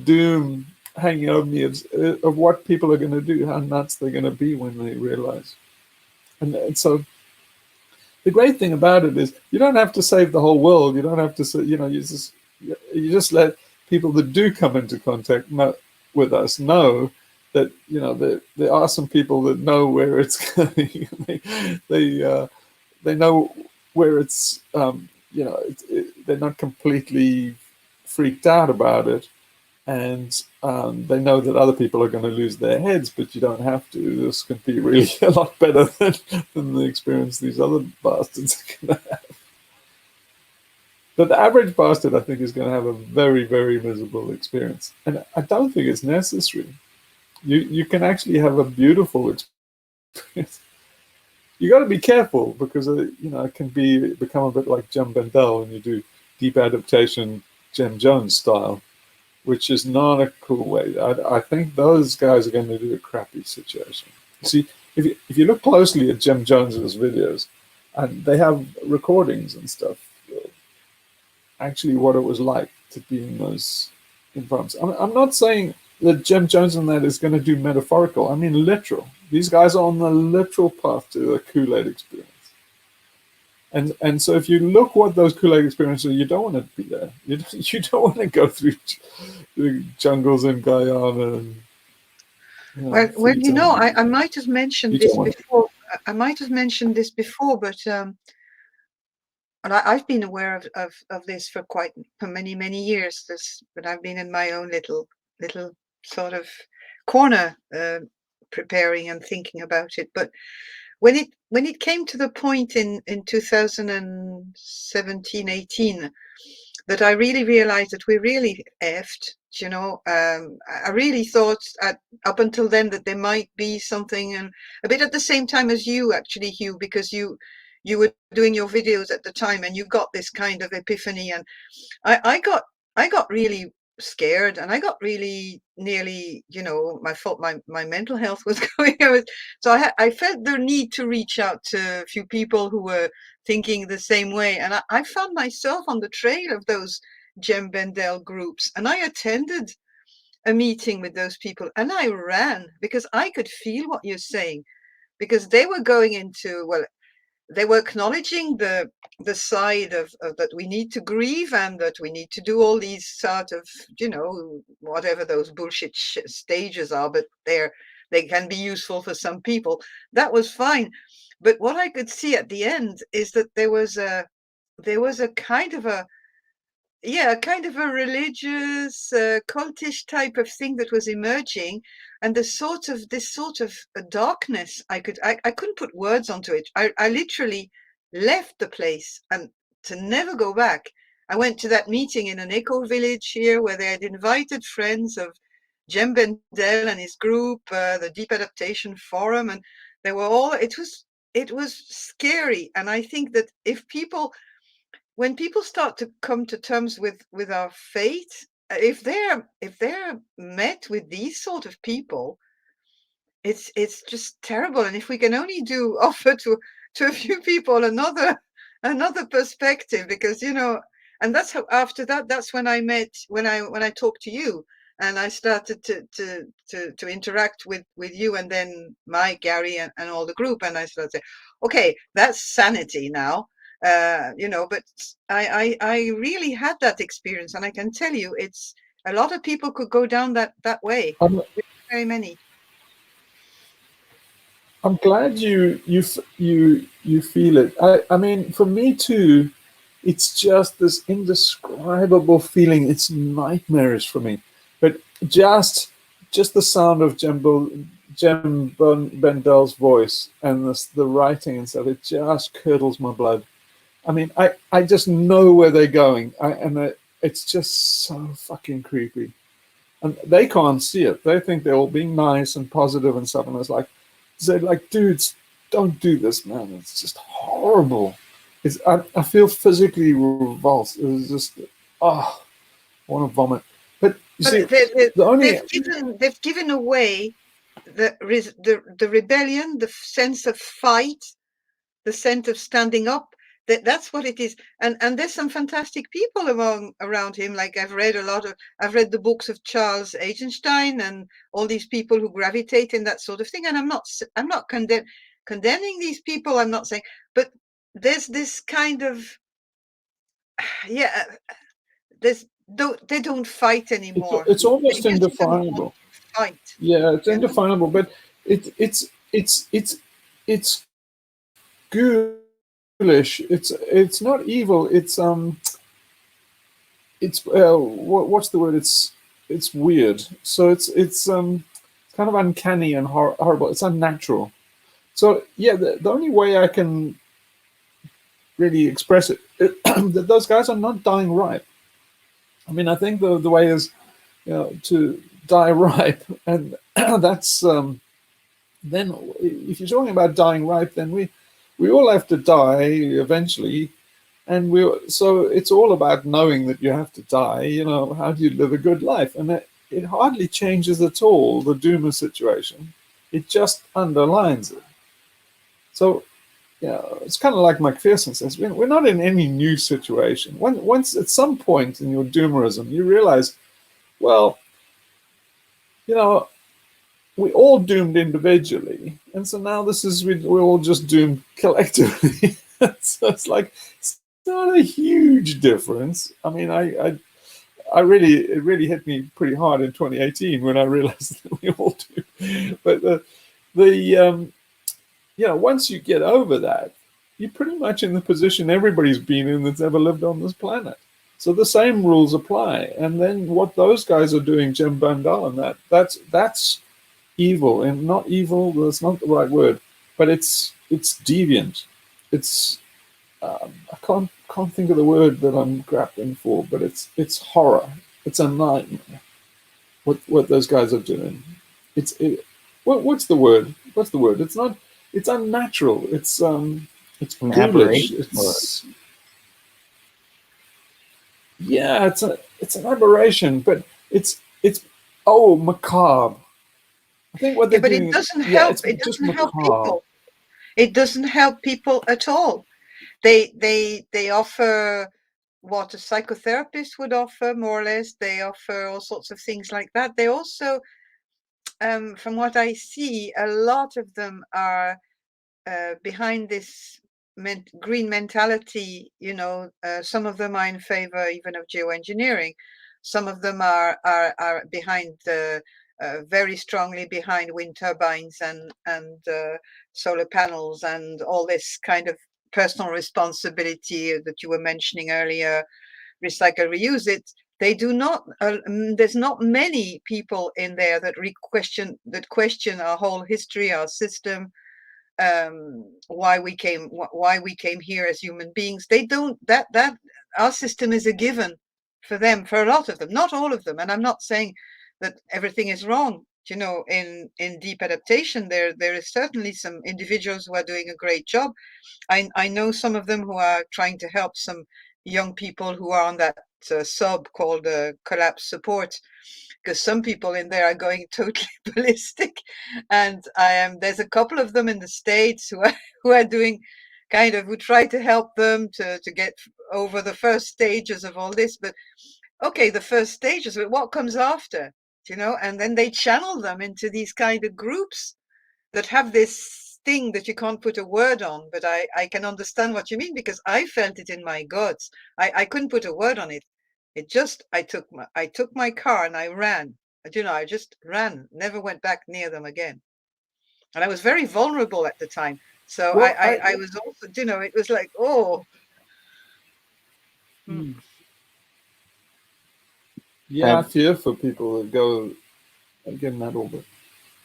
doom hanging over me of what people are going to do, how nuts they're going to be when they realize. And so the great thing about it is you don't have to save the whole world. You don't have to say, you know, you just let people that do come into contact with us know that, you know, there are some people that know where it's going. They know where it's, you know, they're not completely freaked out about it. And they know that other people are going to lose their heads, but you don't have to. This can be really a lot better than the experience these other bastards are going to have. But the average bastard, I think, is going to have a very, very miserable experience. And I don't think it's necessary. You can actually have a beautiful experience. You got to be careful, because you know, it can become a bit like Jem Bendell when you do deep adaptation, Jem Jones style, which is not a cool way. I think those guys are going to do a crappy situation. See, if you look closely at Jim Jones's videos, and they have recordings and stuff, actually what it was like to be in those environments. I'm not saying that Jim Jones and that is going to do metaphorical. I mean literal. These guys are on the literal path to the Kool-Aid experience. And so if you look what those Kool-Aid experiences are, you don't want to be there. You don't want to go through the jungles in Guyana. And, well, you know, I might have mentioned this before. I might have mentioned this before, but and I've been aware of this for many years. But I've been in my own little sort of corner, preparing and thinking about it. But when it came to the point in 2017, 18, that I really realized that we're really effed, you know. I really thought up until then that there might be something, and a bit at the same time as you, actually, Hugh, because you were doing your videos at the time and you got this kind of epiphany, and I got really scared, and I got really nearly, you know, my mental health was going. So I felt the need to reach out to a few people who were thinking the same way, and I found myself on the trail of those Jem Bendel groups, and I attended a meeting with those people, and I ran because I could feel what you're saying, because they were going into, well, they were acknowledging the side of that we need to grieve, and that we need to do all these sort of, you know, whatever those bullshit stages are, but they can be useful for some people. That was fine. But what I could see at the end is that there was a kind of a religious, cultish type of thing that was emerging, and this sort of darkness. I couldn't put words onto it. I literally left the place, and to never go back. I went to that meeting in an eco village here, where they had invited friends of Jem Bendel and his group, the Deep Adaptation Forum, and they were all. It was scary, and I think that when people start to come to terms with our fate, if they're met with these sort of people, it's just terrible. And if we can only offer to a few people another perspective, because, you know, and that's how, after that's when I talked to you, and I started to interact with you, and then Mike, Gary, and all the group, and I started saying, okay, that's sanity now. You know, but I really had that experience, and I can tell you, it's a lot of people could go down that way. Very many. I'm glad you feel it. I mean, for me too, it's just this indescribable feeling. It's nightmarish for me, but just the sound of Jem Bendel's voice and the writing and stuff, it just curdles my blood. I mean, I just know where they're going, it's just so fucking creepy, and they can't see it. They think they're all being nice and positive and stuff, and it's like, they're like, dudes, don't do this, man. It's just horrible. I feel physically revulsed. It's just, I want to vomit. But you see, they've given away the rebellion, the sense of fight, the sense of standing up. That's what it is. And there's some fantastic people around him. Like I've read the books of Charles Eisenstein and all these people who gravitate in that sort of thing. And I'm not condemning these people. I'm not saying, but there's this kind of, they don't fight anymore. It's almost indefinable. Fight. Yeah, it's indefinable, but it's ghoulish. It's not evil. It's what's the word? It's weird. So it's kind of uncanny and horrible. It's unnatural. So yeah, the only way I can really express it that those guys are not dying ripe. I mean, I think the way is, you know, to die ripe, and that's then if you're talking about dying ripe, then we all have to die eventually, and so it's all about knowing that you have to die. You know, how do you live a good life? And it hardly changes at all the Duma situation. It just underlines it. So, it's kind of like McPherson says, we're not in any new situation. Once at some point in your doomerism, you realize, well, we're all doomed individually, and so now we're all just doomed collectively. So it's like, it's not a huge difference. I mean, it really hit me pretty hard in 2018 when I realized that we all do. But once you get over that, you're pretty much in the position everybody's been in that's ever lived on this planet. So the same rules apply. And then what those guys are doing, Jim Bandal and that's evil. And not evil, that's not the right word, but it's deviant. It's I can't think of the word that I'm grappling for, but it's horror. It's a nightmare. What those guys are doing. What's the word? What's the word? It's not. It's unnatural. It's ghoulish. It's an aberration, but it's macabre. I think what they're but doing. It doesn't help. It doesn't help people. It doesn't help people at all. They offer what a psychotherapist would offer, more or less. They offer all sorts of things like that. They also, from what I see, a lot of them are behind this green mentality. Some of them are in favor even of geoengineering. Some of them are behind very strongly behind wind turbines and solar panels and all this kind of personal responsibility that you were mentioning earlier, recycle, reuse it. They do not. There's not many people in there that question our whole history, our system, why we came here as human beings. They don't. That our system is a given for them, for a lot of them, not all of them. And I'm not saying that everything is wrong. In deep adaptation, there is certainly some individuals who are doing a great job. I know some of them who are trying to help some young people who are on that sub called collapse support, because some people in there are going totally ballistic, and there's a couple of them in the States who are doing who try to help them to get over the first stages of all this. But okay, the first stages, but what comes after? And then they channel them into these kind of groups that have this thing that you can't put a word on, but I can understand what you mean, because I felt it in my guts. I couldn't put a word on it. It just, I took my car and I ran. I just ran, never went back near them again. And I was very vulnerable at the time. So Well, I was also, it was like, oh. Yeah, I fear for people that go get in that orbit.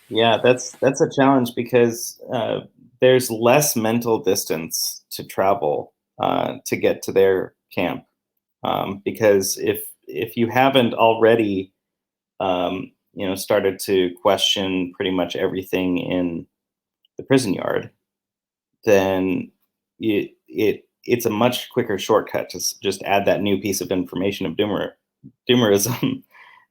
Yeah, that's a challenge, because there's less mental distance to travel to get to their camp, because if you haven't already started to question pretty much everything in the prison yard, then it's a much quicker shortcut to just add that new piece of information of doomerism,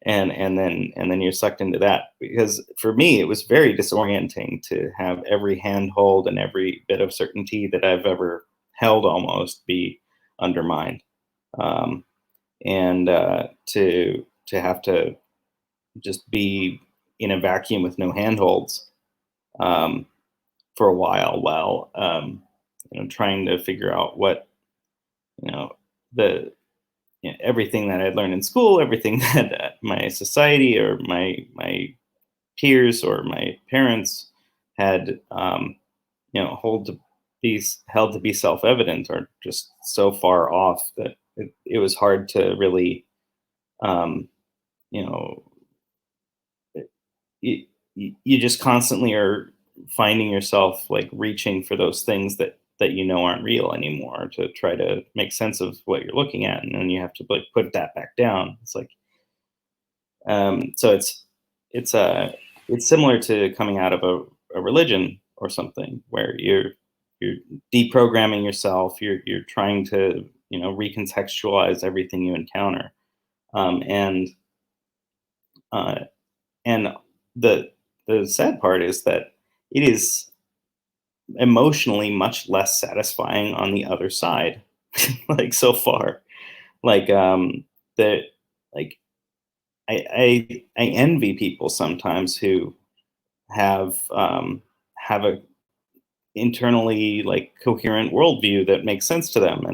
and then you're sucked into that. Because for me, it was very disorienting to have every handhold and every bit of certainty that I've ever held almost be undermined, and to have to just be in a vacuum with no handholds for a while trying to figure out what the everything that I'd learned in school, everything that my society or my peers or my parents had held to be self-evident, are just so far off that it was hard to really you just constantly are finding yourself like reaching for those things that aren't real anymore, to try to make sense of what you're looking at, and then you have to like put that back down. It's like so it's similar to coming out of a religion or something, where you're deprogramming yourself, you're trying to recontextualize everything you encounter, and the sad part is that it is emotionally much less satisfying on the other side. Like so far, like the like I envy people sometimes who have a internally like coherent worldview that makes sense to them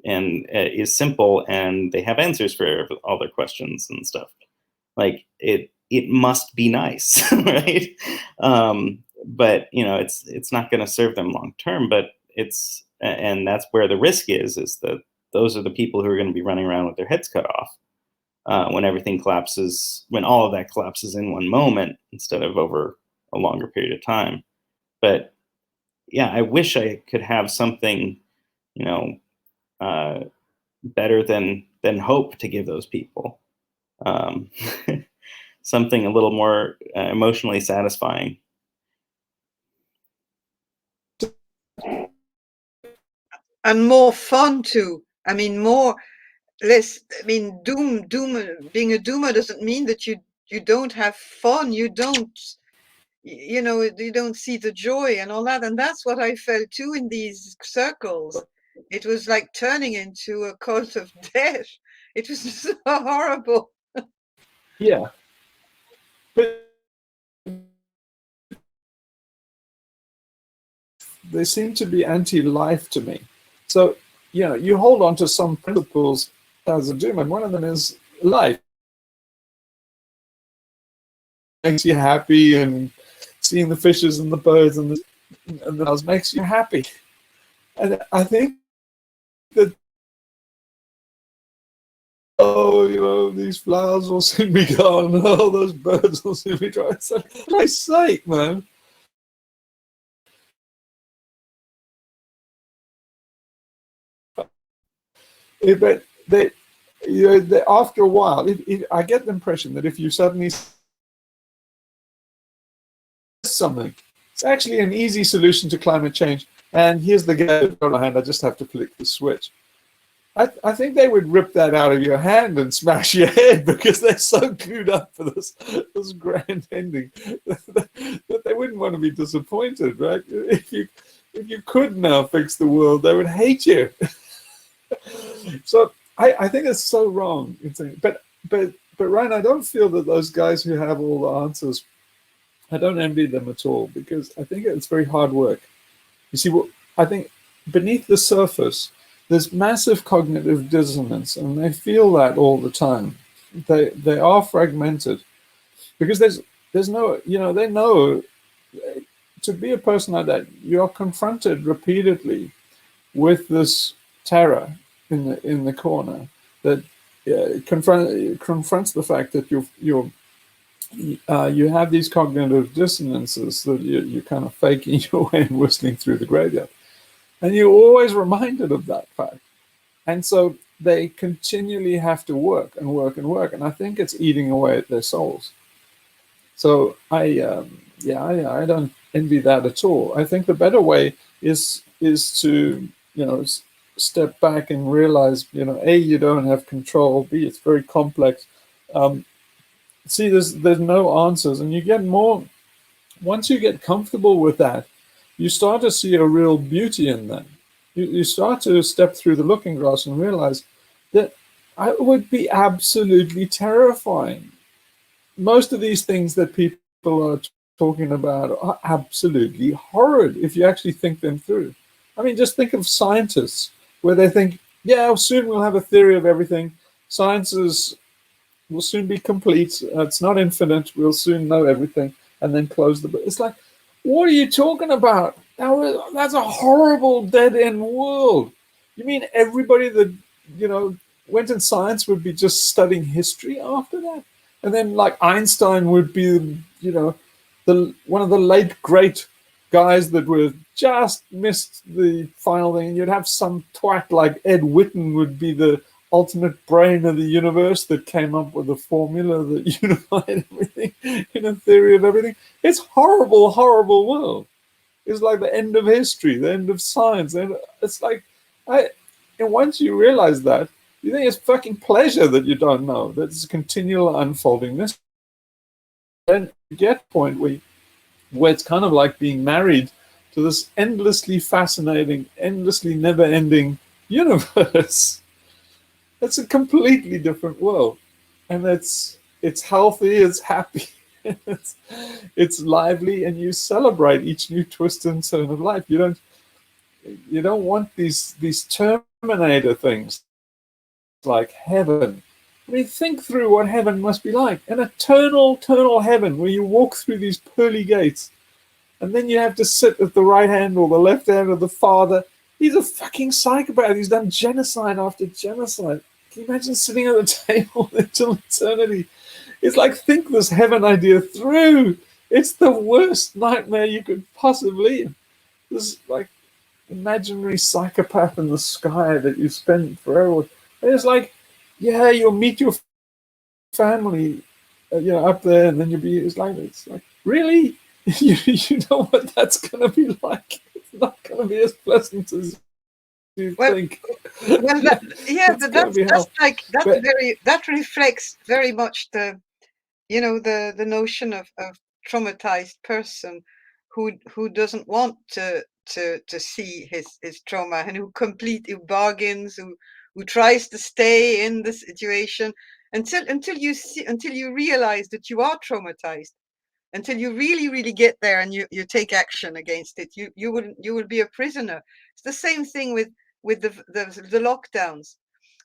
and is simple, and they have answers for all their questions and stuff. Like it must be nice, right? But you know, it's not going to serve them long term. But and that's where the risk is that those are the people who are going to be running around with their heads cut off when everything collapses, when all of that collapses in one moment instead of over a longer period of time. But yeah, I wish I could have something, you know, better than hope to give those people. Something a little more emotionally satisfying. And more fun too. I mean, less. I mean, doom. Being a doomer doesn't mean that you don't have fun. You don't. You know, you don't see the joy and all that. And that's what I felt too in these circles. It was like turning into a cult of death. It was so horrible. Yeah. But they seem to be anti-life to me. So, you know, you hold on to some principles as a doom, and one of them is life. Makes you happy, and seeing the fishes and the birds and the else makes you happy. And I think that, oh, you know, these flowers will soon be gone. Oh, those birds will soon be gone. So, for Christ's sake, man. But you know, after a while, I get the impression that if you suddenly something, it's actually an easy solution to climate change. And here's the guy on my hand. I just have to flick the switch. I think they would rip that out of your hand and smash your head because they're so glued up for this grand ending that they wouldn't want to be disappointed, right? If you could now fix the world, they would hate you. So I think it's so wrong. But Ryan, I don't feel that those guys who have all the answers, I don't envy them at all, because I think it's very hard work. You see, what I think beneath the surface, there's massive cognitive dissonance, and they feel that all the time. They are fragmented because there's no, you know, they know to be a person like that, you're confronted repeatedly with this terror in the corner that confronts the fact that you have these cognitive dissonances that you're kind of faking your way and whistling through the graveyard. And you're always reminded of that fact. And so they continually have to work and work and work. And I think it's eating away at their souls. So I don't envy that at all. I think the better way is to, you know, step back and realize, you know, A, you don't have control. B, it's very complex. See, there's no answers. And you get more, once you get comfortable with that, you start to see a real beauty in that. You start to step through the looking glass and realize that it would be absolutely terrifying. Most of these things that people are talking about are absolutely horrid if you actually think them through. I mean, just think of scientists where they think, yeah, soon we'll have a theory of everything. Science will soon be complete. It's not infinite. We'll soon know everything, and then close the book. It's like, what are you talking about? That's a horrible dead-end world. You mean everybody that, you know, went in science would be just studying history after that? And then, like, Einstein would be, you know, one of the late great guys that were just missed the final thing. And you'd have some twat like Ed Witten would be the ultimate brain of the universe that came up with a formula that unified everything in a theory of everything. It's horrible, horrible world. It's like the end of history, the end of science. And it's like, and once you realize that, you think it's fucking pleasure that you don't know, that it's a continual unfolding mystery. Then you get a point where it's kind of like being married to this endlessly fascinating, endlessly never-ending universe. It's a completely different world, and it's healthy, it's happy, it's lively, and you celebrate each new twist and turn of life. You don't want these Terminator things like heaven. I mean, think through what heaven must be like. An eternal heaven where you walk through these pearly gates and then you have to sit at the right hand or the left hand of the Father. He's a fucking psychopath. He's done genocide after genocide. Can you imagine sitting at the table until eternity? It's like, think this heaven idea through. It's the worst nightmare you could possibly. This like imaginary psychopath in the sky that you spend forever with. And it's like, yeah, you'll meet your family, up there, and then you'll be. It's like really, you know what that's gonna be like. It's not gonna be as pleasant as you think. Well, but that reflects very much the notion of traumatized person who doesn't want to see his trauma, and who bargains, who tries to stay in the situation until you realize that you are traumatized, until you really get there and you take action against it. You will be a prisoner. It's the same thing with the lockdowns.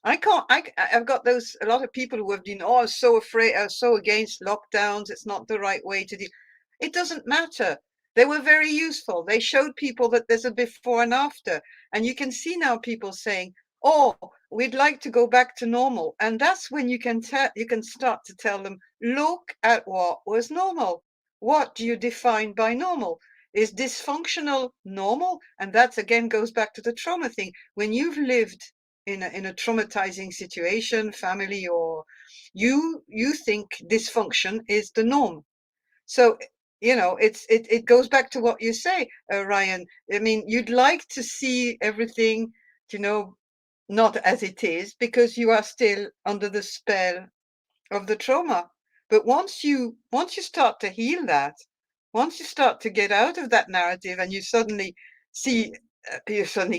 I've got a lot of people who have been so afraid, so against lockdowns. It's not the right way to deal. It doesn't matter. They were very useful. They showed people that there's a before and after, and you can see now people saying, "Oh, we'd like to go back to normal," and that's when you can start to tell them, "Look at what was normal. What do you define by normal? Is dysfunctional normal?" And that again goes back to the trauma thing. When you've lived in a traumatizing situation, family, or you think dysfunction is the norm. So it goes back to what you say, Ryan. I mean, you'd like to see everything, not as it is, because you are still under the spell of the trauma. But once you start to heal that, once you start to get out of that narrative, and you suddenly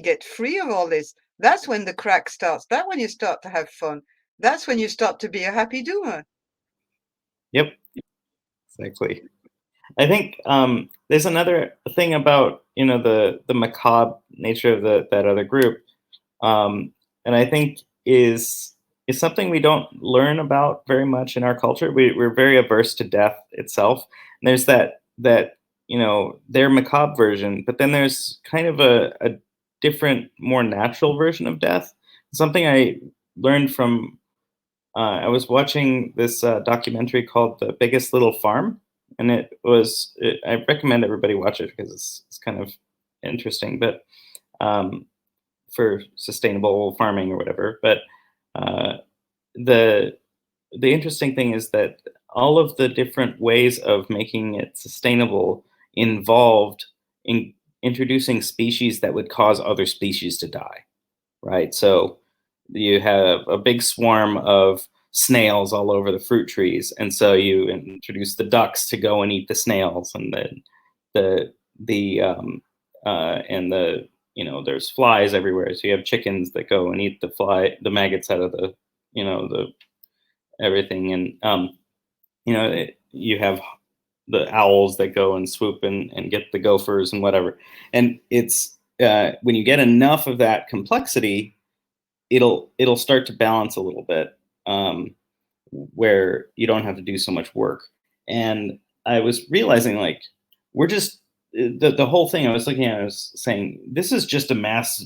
get free of all this, that's when the crack starts. That's when you start to have fun. That's when you start to be a happy doer. Yep, exactly. I think there's another thing about the macabre nature of that other group, and I think is something we don't learn about very much in our culture. We're very averse to death itself. And there's that their macabre version, but then there's kind of a different, more natural version of death. Something I learned from I was watching this documentary called The Biggest Little Farm, and I recommend everybody watch it because it's kind of interesting, but for sustainable farming or whatever. But the interesting thing is that all of the different ways of making it sustainable involved in introducing species that would cause other species to die, right? So you have a big swarm of snails all over the fruit trees, and so you introduce the ducks to go and eat the snails, and then there's flies everywhere, so you have chickens that go and eat the maggots out of the everything, and you have the owls that go and swoop and get the gophers and whatever. And it's when you get enough of that complexity, it'll start to balance a little bit, where you don't have to do so much work. And I was realizing, like, we're just the whole thing I was looking at, I was saying, this is just a mass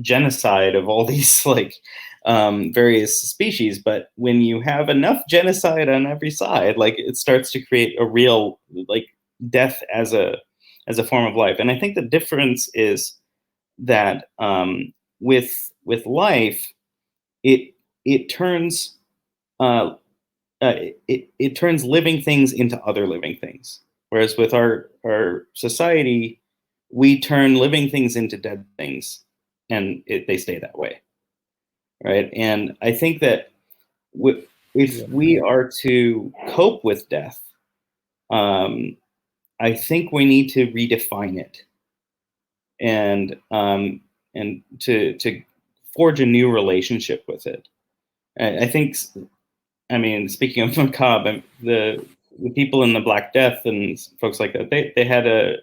genocide of all these various species. But when you have enough genocide on every side, it starts to create a real death as a form of life. And I think the difference is that with life, it turns it turns living things into other living things, whereas with our society, we turn living things into dead things, and they stay that way, right? And I think that if we are to cope with death, I think we need to redefine it. and to forge a new relationship with it. I think, I mean, speaking of macabre, the people in the Black Death and folks like that, they had a,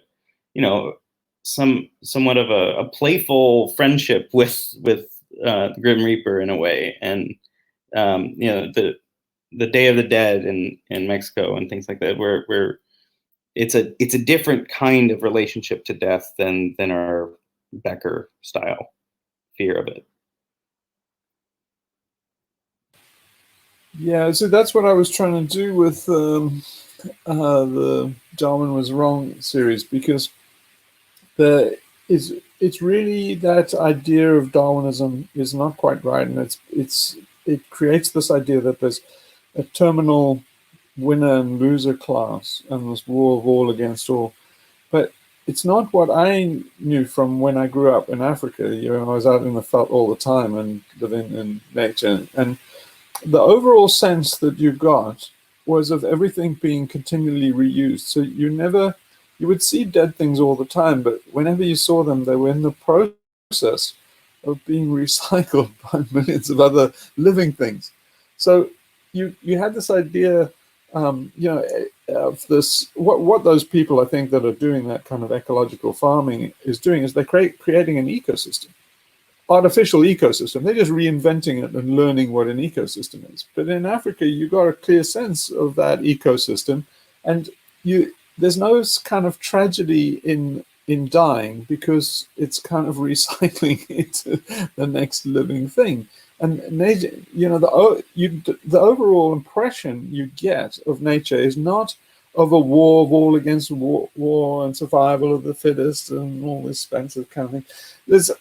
you know, somewhat of a playful friendship with the Grim Reaper in a way, and you know, the Day of the Dead in Mexico and things like that, where it's a different kind of relationship to death than our Becker style fear of it. Yeah, so that's what I was trying to do with the Darwin Was Wrong series, because it's really that idea of Darwinism is not quite right, and it creates this idea that there's a terminal winner and loser class and this war of all against all. But it's not what I knew from when I grew up in Africa. You know, I was out in the veldt all the time and living in nature, and the overall sense that you got was of everything being continually reused. So you would see dead things all the time, but whenever you saw them, they were in the process of being recycled by millions of other living things. So you had this idea, you know, of this, what those people, I think, that are doing that kind of ecological farming is doing is they're creating an ecosystem. Artificial ecosystem. They're just reinventing it and learning what an ecosystem is. But in Africa, you got a clear sense of that ecosystem, and there's no kind of tragedy in dying, because it's kind of recycling into the next living thing. And nature, you know, the overall impression you get of nature is not of a war of all against war and survival of the fittest and all this expensive kind of thing. There's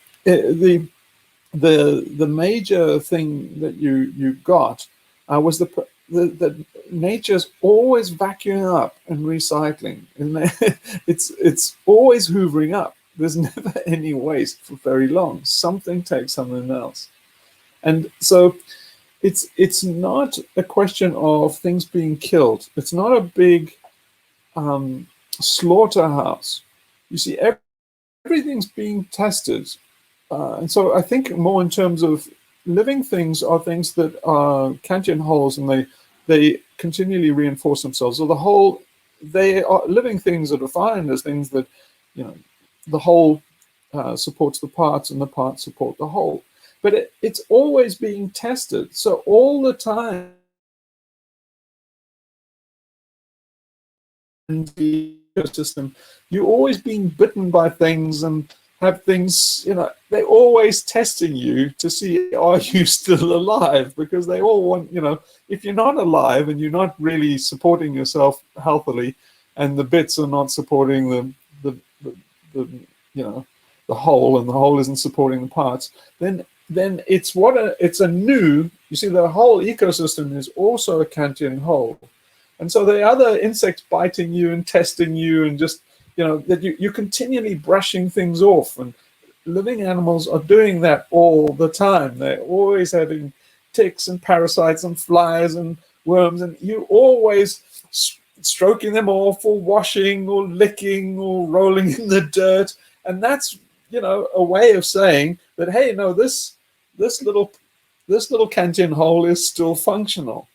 the major thing that you got was the nature's always vacuuming up and recycling, and it's always hoovering up. There's never any waste for very long. Something takes something else, and so it's not a question of things being killed. It's not a big slaughterhouse. You see, everything's being tested. And so I think more in terms of living things are things that are Kantian wholes, and they continually reinforce themselves. So they are living things are defined as things that, you know, the whole supports the parts and the parts support the whole. But it's always being tested. So all the time, in the ecosystem, you're always being bitten by things and have things, you know, they're always testing you to see, are you still alive? Because they all want, you know, if you're not alive and you're not really supporting yourself healthily, and the bits are not supporting the you know, the whole, and the whole isn't supporting the parts, then it's a new, you see, the whole ecosystem is also a Kantian whole. And so the other insects biting you and testing you, and just, you know, that you're continually brushing things off, and living animals are doing that all the time. They're always having ticks and parasites and flies and worms, and you're always stroking them off, or washing, or licking, or rolling in the dirt. And that's, you know, a way of saying that, hey, no, this little Kantian hole is still functional.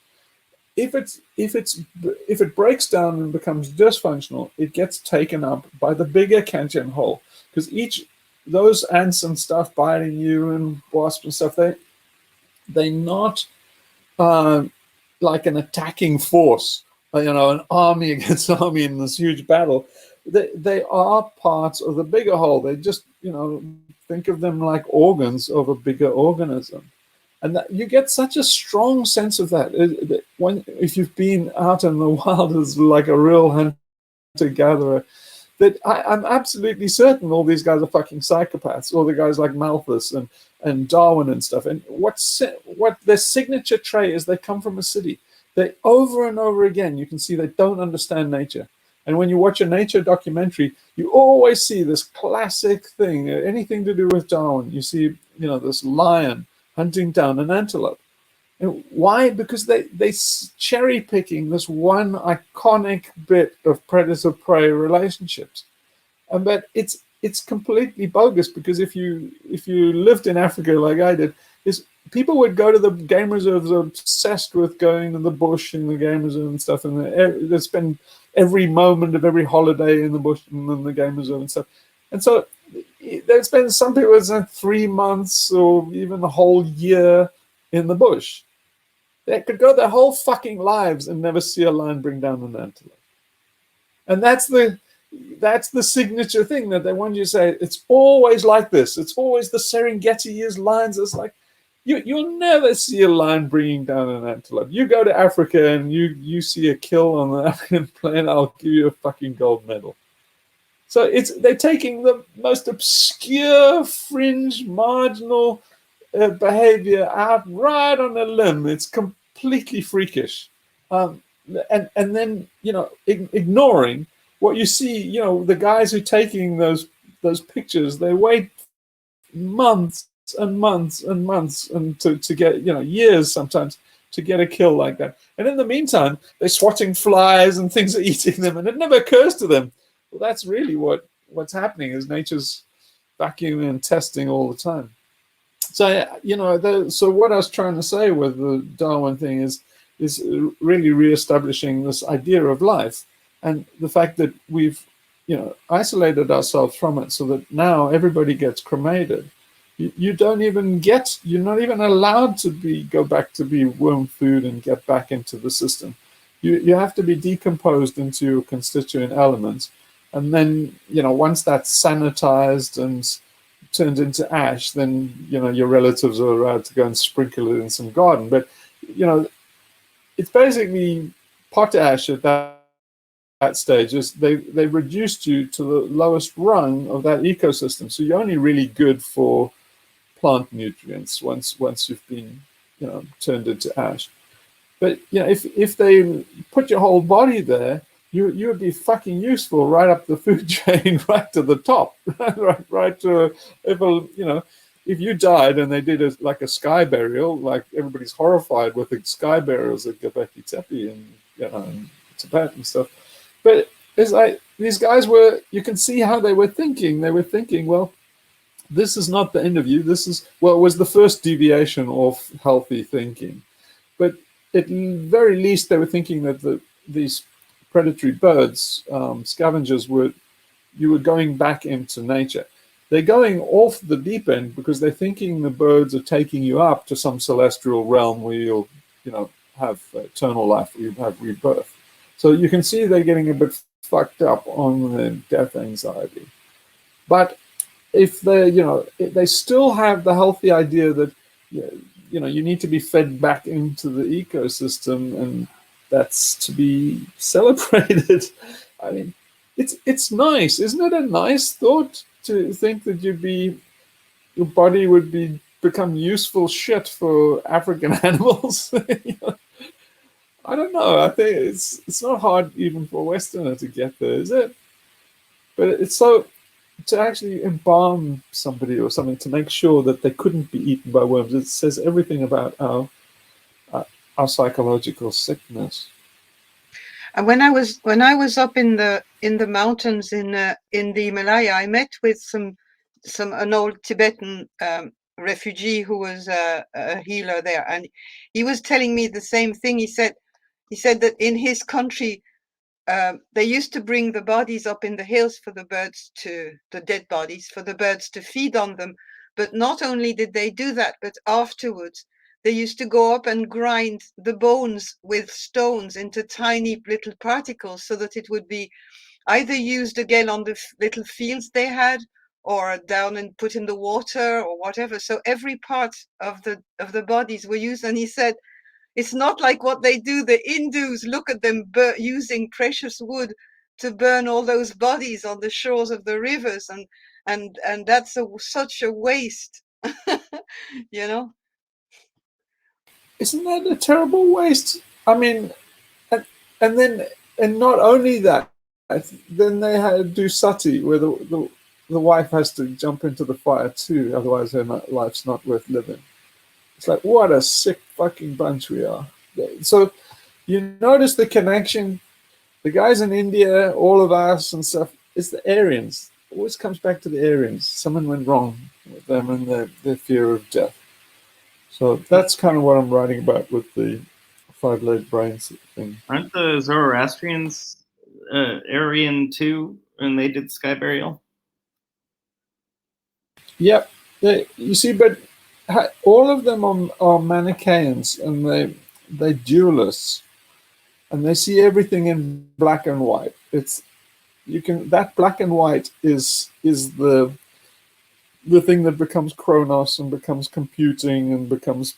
If it breaks down and becomes dysfunctional, it gets taken up by the bigger Kantian hole, because those ants and stuff biting you and wasps and stuff, they're not like an attacking force, you know, an army against army in this huge battle. They are parts of the bigger whole. They just, you know, think of them like organs of a bigger organism. And that, you get such a strong sense of that if you've been out in the wild as like a real hunter-gatherer, that I'm absolutely certain all these guys are fucking psychopaths, all the guys like Malthus and Darwin and stuff. And what their signature trait is, they come from a city. They over and over again, you can see they don't understand nature. And when you watch a nature documentary, you always see this classic thing, anything to do with Darwin. You see, you know, this lion hunting down an antelope. And why? Because they cherry picking this one iconic bit of predator-prey relationships. But it's it's completely bogus, because if you lived in Africa like I did, is people would go to the game reserves, obsessed with going to the bush in the game reserve and stuff, and they spend every moment of every holiday in the bush and in the game reserve and stuff. And so they'd spend, some people would spend 3 months or even the whole year in the bush. They could go their whole fucking lives and never see a lion bring down an antelope. And that's the signature thing that they want you to say. It's always like this. It's always the Serengeti is lions. It's like, you'll never see a lion bringing down an antelope. You go to Africa and you see a kill on the African plain, I'll give you a fucking gold medal. So they're taking the most obscure, fringe, marginal behavior out right on a limb. It's completely freakish. And then, ignoring what you see, the guys who are taking those pictures, they wait months and months and months and to get, years sometimes, to get a kill like that. And in the meantime, they're swatting flies and things are eating them, and it never occurs to them. Well, that's really what's happening, is nature's vacuuming and testing all the time. So, so what I was trying to say with the Darwin thing is really reestablishing this idea of life, and the fact that we've, isolated ourselves from it, so that now everybody gets cremated. You're not even allowed to go back to be worm food and get back into the system. You have to be decomposed into your constituent elements. And then, once that's sanitized and turned into ash, then, your relatives are allowed to go and sprinkle it in some garden. But, it's basically potash at that stage. They've reduced you to the lowest rung of that ecosystem. So you're only really good for plant nutrients once you've been, turned into ash. But, if they put your whole body there, you would be fucking useful right up the food chain, right to the top, right to, if you died and they did a sky burial, like everybody's horrified with the sky burials at Göbekli Tepe and, in Tibet and stuff. But it's like, these guys you can see how they were thinking. They were thinking, well, this is not the end of you. It was the first deviation of healthy thinking. But at very least, they were thinking that these predatory birds, scavengers, you were going back into nature. They're going off the deep end because they're thinking the birds are taking you up to some celestial realm where you'll, have eternal life, where you have rebirth. So you can see they're getting a bit fucked up on the death anxiety. But if they still have the healthy idea that, you need to be fed back into the ecosystem, and that's to be celebrated. I mean, it's nice. Isn't it a nice thought to think that your body would become useful shit for African animals? I don't know. I think it's not hard even for a Westerner to get there, is it? But it's so, to actually embalm somebody or something to make sure that they couldn't be eaten by worms, it says everything about our psychological sickness. And when I was up in the mountains in the Himalaya, I met with an old Tibetan refugee who was a healer there, and he was telling me the same thing. He said that in his country, they used to bring the bodies up in the hills for the dead bodies, for the birds to feed on them. But not only did they do that, but afterwards, they used to go up and grind the bones with stones into tiny little particles, so that it would be either used again on the little fields they had, or down and put in the water or whatever. So every part of the bodies were used. And he said, it's not like what they do. The Hindus, look at them using precious wood to burn all those bodies on the shores of the rivers, and that's such a waste. Isn't that a terrible waste? I mean, and not only that, then they had to do sati, where the wife has to jump into the fire too, otherwise her life's not worth living. It's like, what a sick fucking bunch we are. So you notice the connection. The guys in India, all of us and stuff, it's the Aryans. always comes back to the Aryans. Someone went wrong with them and their fear of death. So that's kind of what I'm writing about with the 5-layered brains thing. Aren't the Zoroastrians Aryan too, and they did sky burial? Yep. You see, but all of them are Manichaeans, and they're dualists, and they see everything in black and white. That black and white is the thing that becomes Chronos and becomes computing and becomes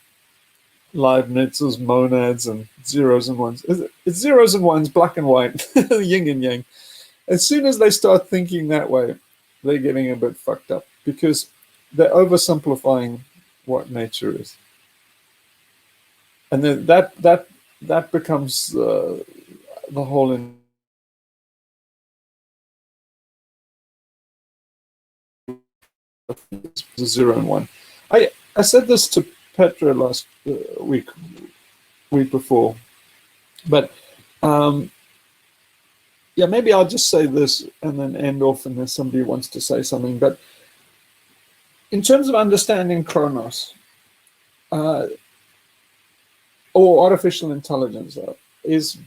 Leibniz's monads and zeros and ones. It's zeros and ones, black and white, yin and yang. As soon as they start thinking that way, they're getting a bit fucked up because they're oversimplifying what nature is. And then that becomes the whole in the 0 and 1. I said this to Petra last week before, but yeah, maybe I'll just say this and then end off unless somebody wants to say something. But in terms of understanding Chronos, or artificial intelligence, is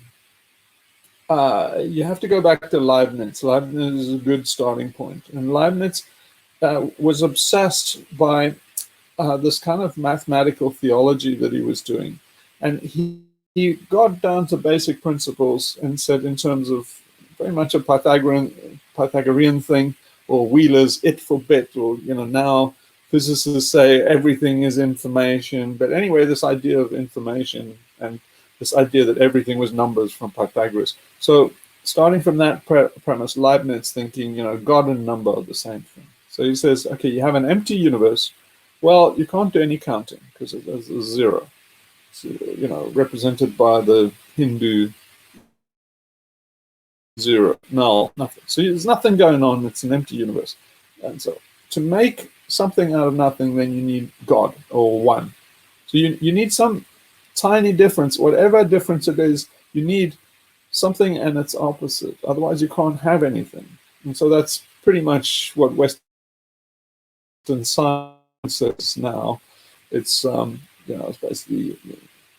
you have to go back to Leibniz. Leibniz is a good starting point. And Leibniz was obsessed by this kind of mathematical theology that he was doing. And he got down to basic principles and said, in terms of very much a Pythagorean thing, or Wheeler's it for bit, or now physicists say everything is information. But anyway, this idea of information and this idea that everything was numbers from Pythagoras. So starting from that premise, Leibniz thinking, God and number are the same thing. So he says, okay, you have an empty universe. Well, you can't do any counting because there's a zero. So, represented by the Hindu zero, null, nothing. So there's nothing going on. It's an empty universe. And so to make something out of nothing, then you need God or one. So you need some tiny difference, whatever difference it is, you need something and its opposite. Otherwise, you can't have anything. And so that's pretty much what Western science is now. It's it's basically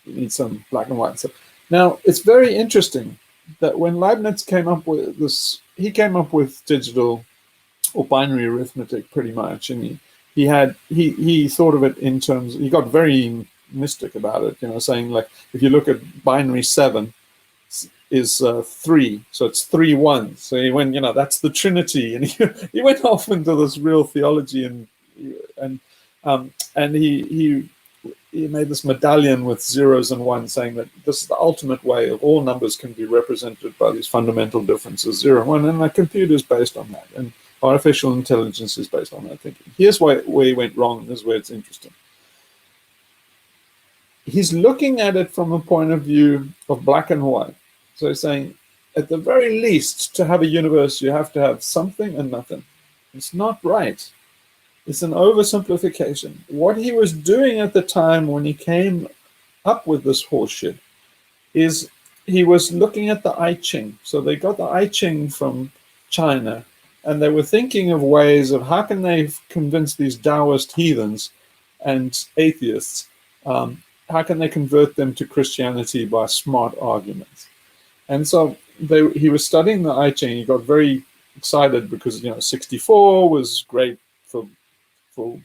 you need some black and white stuff. Now it's very interesting that when Leibniz came up with this, he came up with digital or binary arithmetic pretty much, and he thought of it in terms. He got very mystic about it, saying like if you look at binary 7 is 3, so it's 3 1s. So he went, that's the Trinity, and he went off into this real theology and he made this medallion with zeros and ones, saying that this is the ultimate way of all numbers can be represented by these fundamental differences, 0 and 1, and the computer is based on that, and artificial intelligence is based on that thinking. Here's where he went wrong. This is where it's interesting. He's looking at it from a point of view of black and white. So he's saying, at the very least, to have a universe, you have to have something and nothing. It's not right. It's an oversimplification. What he was doing at the time when he came up with this horseshit is he was looking at the I Ching. So they got the I Ching from China, and they were thinking of ways of how can they convince these Taoist heathens and atheists, how can they convert them to Christianity by smart arguments? And so he was studying the I Ching. He got very excited because 64 was great for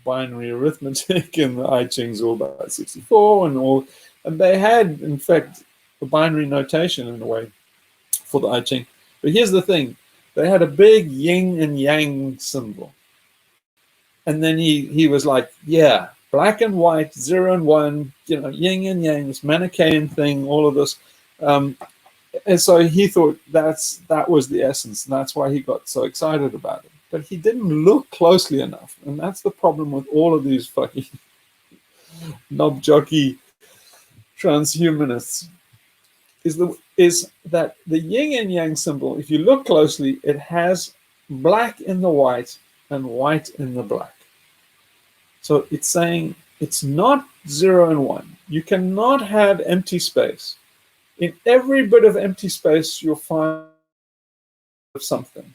binary arithmetic, and the I Ching's all about 64 and they had in fact the binary notation in a way for the I Ching. But here's the thing: they had a big yin and yang symbol, and then he was like, yeah, black and white, 0 and 1, yin and yang, this Manichaean thing, all of this. And so he thought that was the essence, and that's why he got so excited about it. But he didn't look closely enough, and that's the problem with all of these fucking knob jockey transhumanists. Is that the yin and yang symbol? If you look closely, it has black in the white and white in the black. So it's saying it's not 0 and 1. You cannot have empty space. In every bit of empty space, you'll find something.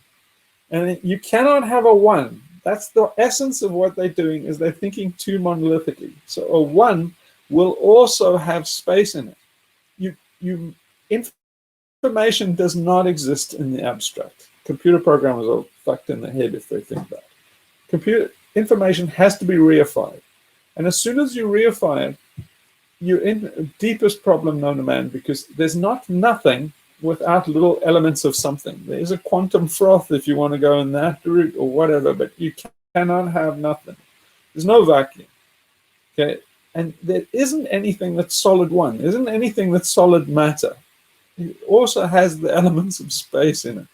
And you cannot have a one. That's the essence of what they're doing, is they're thinking too monolithically. So a one will also have space in it. Information does not exist in the abstract. Computer programmers are fucked in the head if they think that. Computer information has to be reified. And as soon as you reify it, you're in the deepest problem known to man, because there's not nothing without little elements of something. There's a quantum froth if you want to go in that route or whatever, but you cannot have nothing. There's no vacuum. Okay? And there isn't anything that's solid one. There isn't anything that's solid matter. It also has the elements of space in it.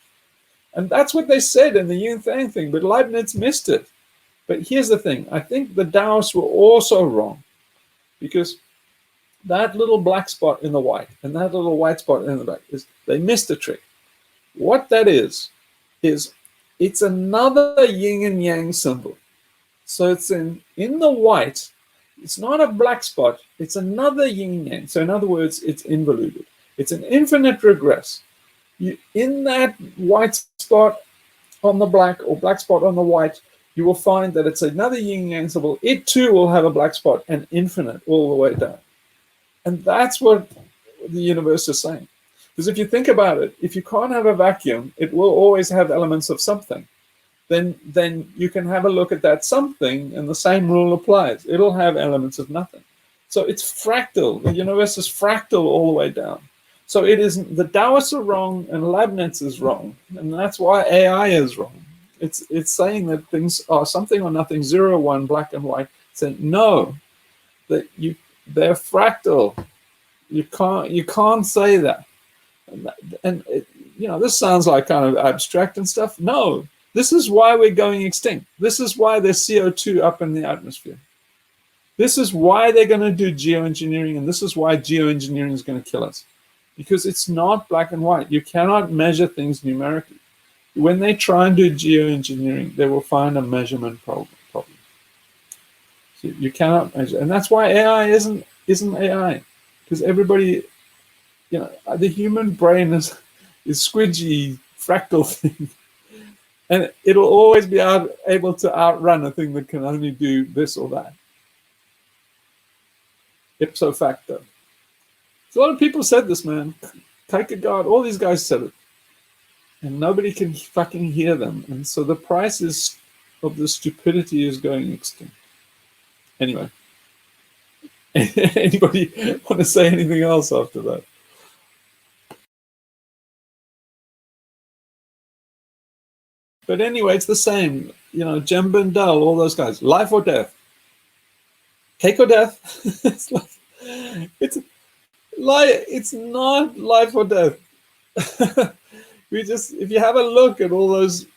And that's what they said in the yin yang thing, but Leibniz missed it. But here's the thing. I think the Taoists were also wrong, because that little black spot in the white and that little white spot in the black, they missed a trick. What that is it's another yin and yang symbol. So it's in the white, it's not a black spot, it's another yin and yang. So in other words, it's involuted. It's an infinite regress. In that white spot on the black or black spot on the white, you will find that it's another yin and yang symbol. It too will have a black spot and infinite all the way down. And that's what the universe is saying. Because if you think about it, if you can't have a vacuum, it will always have elements of something. Then you can have a look at that something, and the same rule applies. It'll have elements of nothing. So it's fractal. The universe is fractal all the way down. So it isn't, the Taoists are wrong and Leibniz is wrong. And that's why AI is wrong. It's saying that things are something or nothing, 0, 1, black and white. Saying no, that they're fractal. You can't say that. And this sounds like kind of abstract and stuff. No, this is why we're going extinct. This is why there's CO2 up in the atmosphere. This is why they're going to do geoengineering, and this is why geoengineering is going to kill us. Because it's not black and white. You cannot measure things numerically. When they try and do geoengineering, they will find a measurement problem. So you cannot measure. And that's why AI isn't AI. Because everybody, the human brain is squidgy, fractal thing. And it'll always be able to outrun a thing that can only do this or that. Ipso facto. So a lot of people said this, man. Kierkegaard, all these guys said it. And nobody can fucking hear them. And so the price of the stupidity is going extinct. Anyway. Anybody want to say anything else after that? But anyway, it's the same. Jem Bendel, all those guys. Life or death. Cake or death. It's not life or death. If you have a look at all those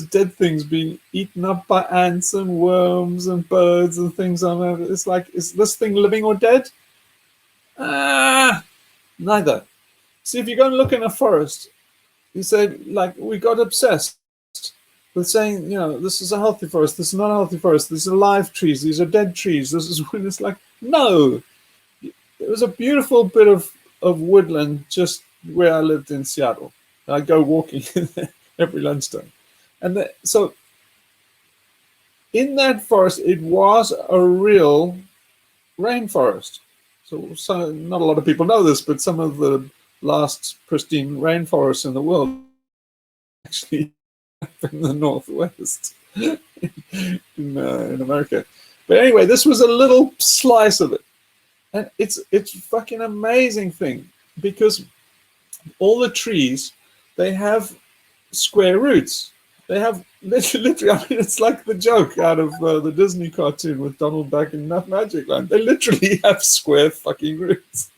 dead things being eaten up by ants and worms and birds and things on it, it's like, is this thing living or dead? Neither. See, if you go and look in a forest, you say, like, we got obsessed with saying, this is a healthy forest, this is not a healthy forest, these are live trees, these are dead trees, this is when it's like, no. There was a beautiful bit of woodland just where I lived in Seattle. I go walking in there every lunchtime. And so in that forest, it was a real rainforest. So not a lot of people know this, but some of the last pristine rainforests in the world actually in the Northwest in America. But anyway, this was a little slice of it. And it's fucking amazing thing, because all the trees, they have square roots. They have literally, I mean, it's like the joke out of the Disney cartoon with Donald Duck in Magic Land. They literally have square fucking roots.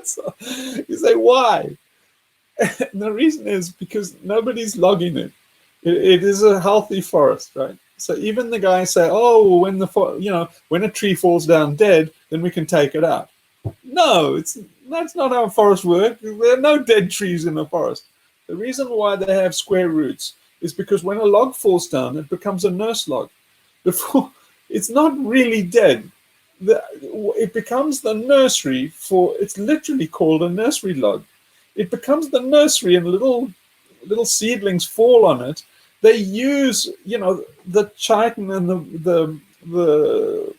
So you say, why? And the reason is because nobody's logging it. It is a healthy forest, right? So even the guys say, oh, when a tree falls down dead, then we can take it out. No, that's not how forests work. There are no dead trees in a forest. The reason why they have square roots is because when a log falls down, it becomes a nurse log. It's not really dead. It becomes the nursery it's literally called a nursery log. It becomes the nursery, and little seedlings fall on it, they use, you know, the chitin and the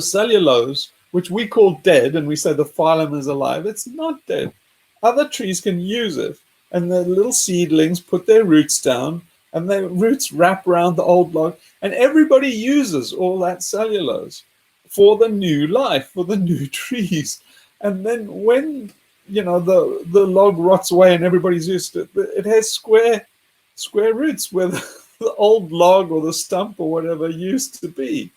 cellulose, which we call dead, and we say the phylum is alive. It's not dead. Other trees can use it, and the little seedlings put their roots down, and their roots wrap around the old log, and everybody uses all that cellulose for the new life, for the new trees. And then when, you know, the log rots away and everybody's used to it, it has square roots where the old log or the stump or whatever used to be.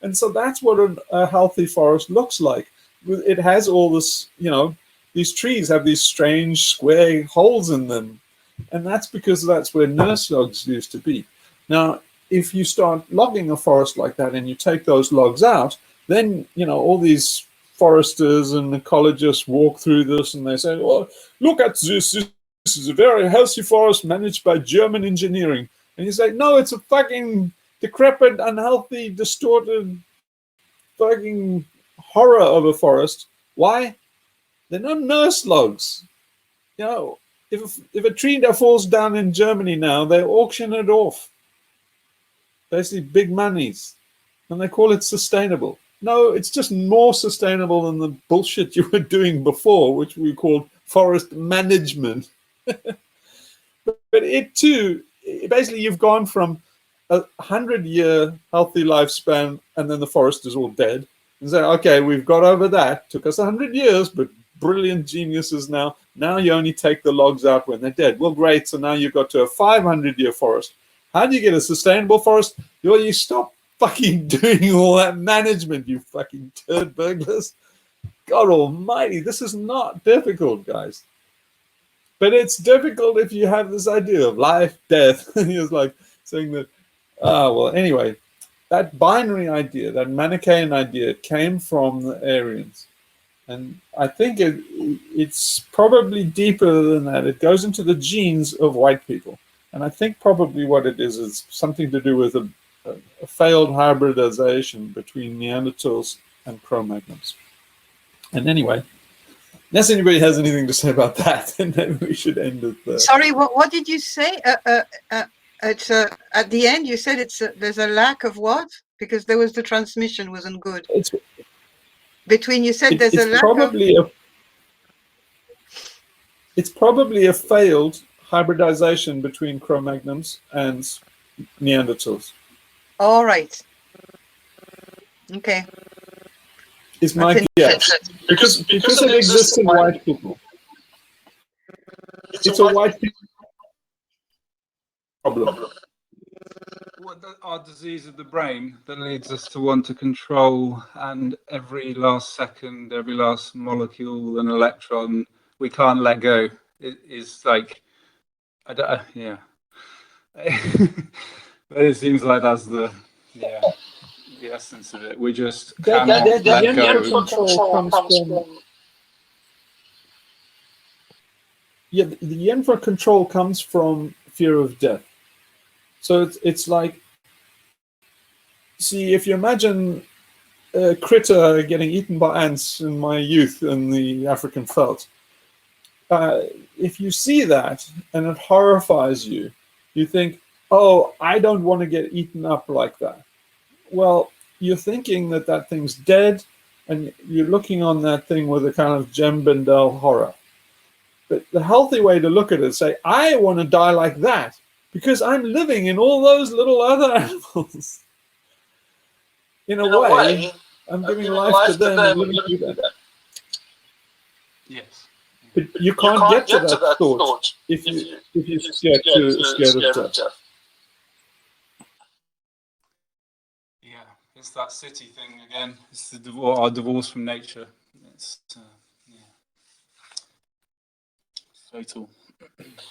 And so that's what a healthy forest looks like. It has all this, you know, these trees have these strange square holes in them. And that's because that's where nurse logs used to be. Now, if you start logging a forest like that and you take those logs out, then, you know, all these foresters and ecologists walk through this and they say, well, look at this. This is a very healthy forest managed by German engineering. And you say, no, it's a fucking decrepit, unhealthy, distorted, fucking horror of a forest. Why? They're not nurse logs. You know, if a tree that falls down in Germany now, they auction it off. Basically, big monies. And they call it sustainable. No, it's just more sustainable than the bullshit you were doing before, which we called forest management. But it too, basically, you've gone from a 100-year healthy lifespan, and then the forest is all dead. And say, okay, we've got over that. Took us 100 years, but brilliant geniuses now. Now you only take the logs out when they're dead. Well, great. So now you've got to a 500-year forest. How do you get a sustainable forest? Well, you stop fucking doing all that management, you fucking turd burglars. God almighty, this is not difficult, guys. But it's difficult if you have this idea of life, death. And he was like saying that, well, anyway, that binary idea, that Manichaean idea came from the Aryans. And I think it's probably deeper than that. It goes into the genes of white people. And I think probably what it is something to do with a failed hybridization between Neanderthals and Cro-Magnons. And anyway, unless anybody has anything to say about that, then maybe we should end it there. Sorry, what did you say? It's at the end you said there's a lack of what? Because there was the transmission wasn't good. Between you said there's a lack of. It's probably a failed hybridization between Cro-Magnons and Neanderthals. All right. Okay. Is my guess. Because it exists in white people. It's a white people problem. Our disease of the brain that leads us to want to control, and every last second, every last molecule and electron we can't let go. It is like, yeah. But it seems like that's the essence of it. We just cannot let go. The end for control comes from fear of death. So it's like, see, if you imagine a critter getting eaten by ants in my youth in the African veldt, if you see that and it horrifies you, you think, oh, I don't want to get eaten up like that. Well, you're thinking that that thing's dead, and you're looking on that thing with a kind of Jem Bendel horror. But the healthy way to look at it is say, I want to die like that because I'm living in all those little other animals. In a way, I'm giving life to them and living through that. Yes. But you can't get to that thought if you're scared of death. Yeah, it's that city thing again. It's our divorce from nature. It's fatal.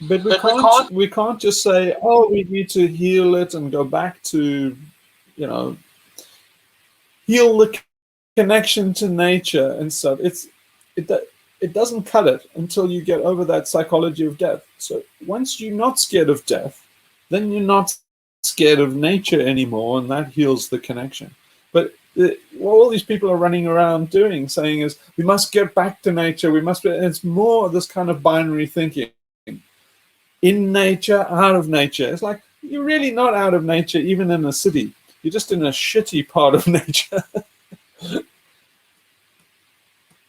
But we can't just say, oh, we need to heal it and go back to, you know, heal the connection to nature and stuff. It doesn't cut it until you get over that psychology of death. So once you're not scared of death, then you're not scared of nature anymore, and that heals the connection. But what all these people are running around doing, saying is, we must get back to nature. We must. It's more this kind of binary thinking. In nature, out of nature. It's like, you're really not out of nature, even in a city. You're just in a shitty part of nature.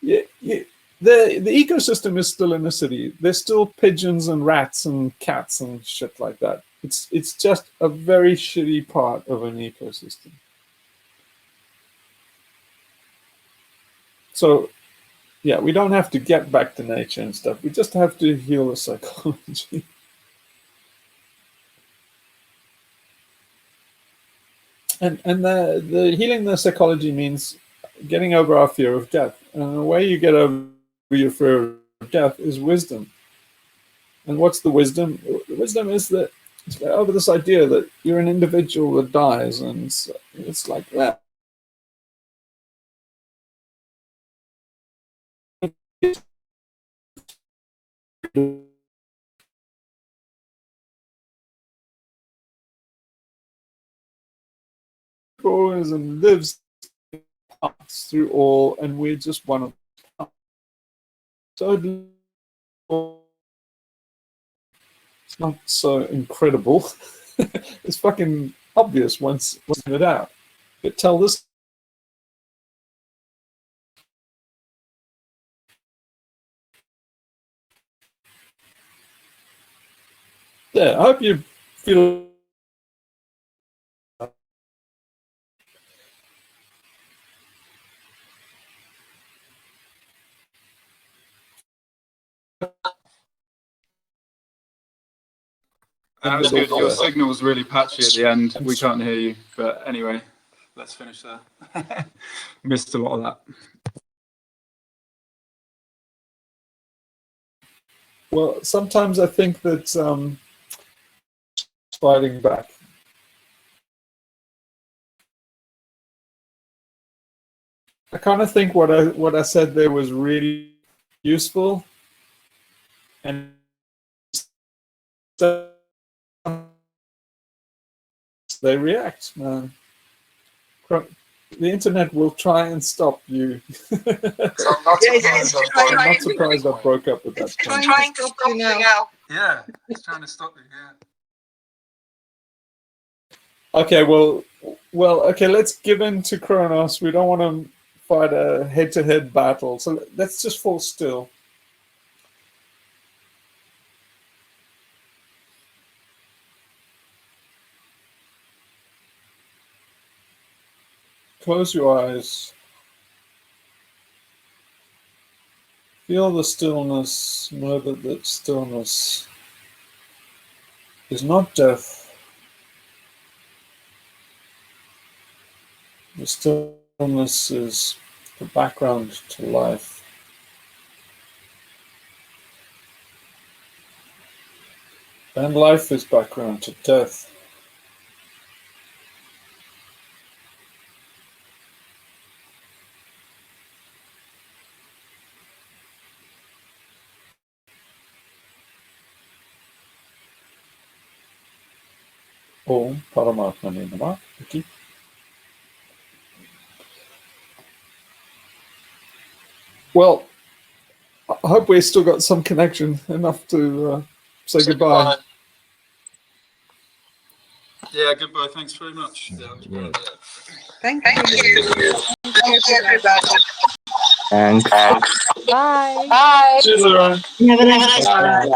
The ecosystem is still in the city. There's still pigeons and rats and cats and shit like that. It's just a very shitty part of an ecosystem. So, yeah, we don't have to get back to nature and stuff. We just have to heal the psychology. And the healing the psychology means getting over our fear of death. And the way you get over your fear of death is wisdom. And what's the wisdom? The wisdom is that it's over this idea that you're an individual that dies, and it's like that. And lives through all, and we're just one of them. So it's not so incredible. It's fucking obvious once it out. But tell this. Yeah, I hope you feel. That was good. Your signal was really patchy at the end. We can't hear you. But anyway, let's finish there. Missed a lot of that. Well, sometimes I think that fighting back. I kind of think what I said there was really useful, and they react, man. The internet will try and stop you. I'm not surprised I broke up with that. It's trying to stop you now. Yeah, it's trying to stop you. Yeah. Okay, well, okay. Let's give in to Chronos. We don't want to fight a head-to-head battle, so let's just fall still. Close your eyes. Feel the stillness. Know that that stillness is not death. The stillness is the background to life. And life is background to death. Om Paramatmane Namah. Okay. Well, I hope we still got some connection enough to say goodbye. Yeah, goodbye. Thanks very much. Yeah. Thank you. Thank you, everybody. Thanks. Bye. Bye. Cheers, everyone. Have a nice day. Bye.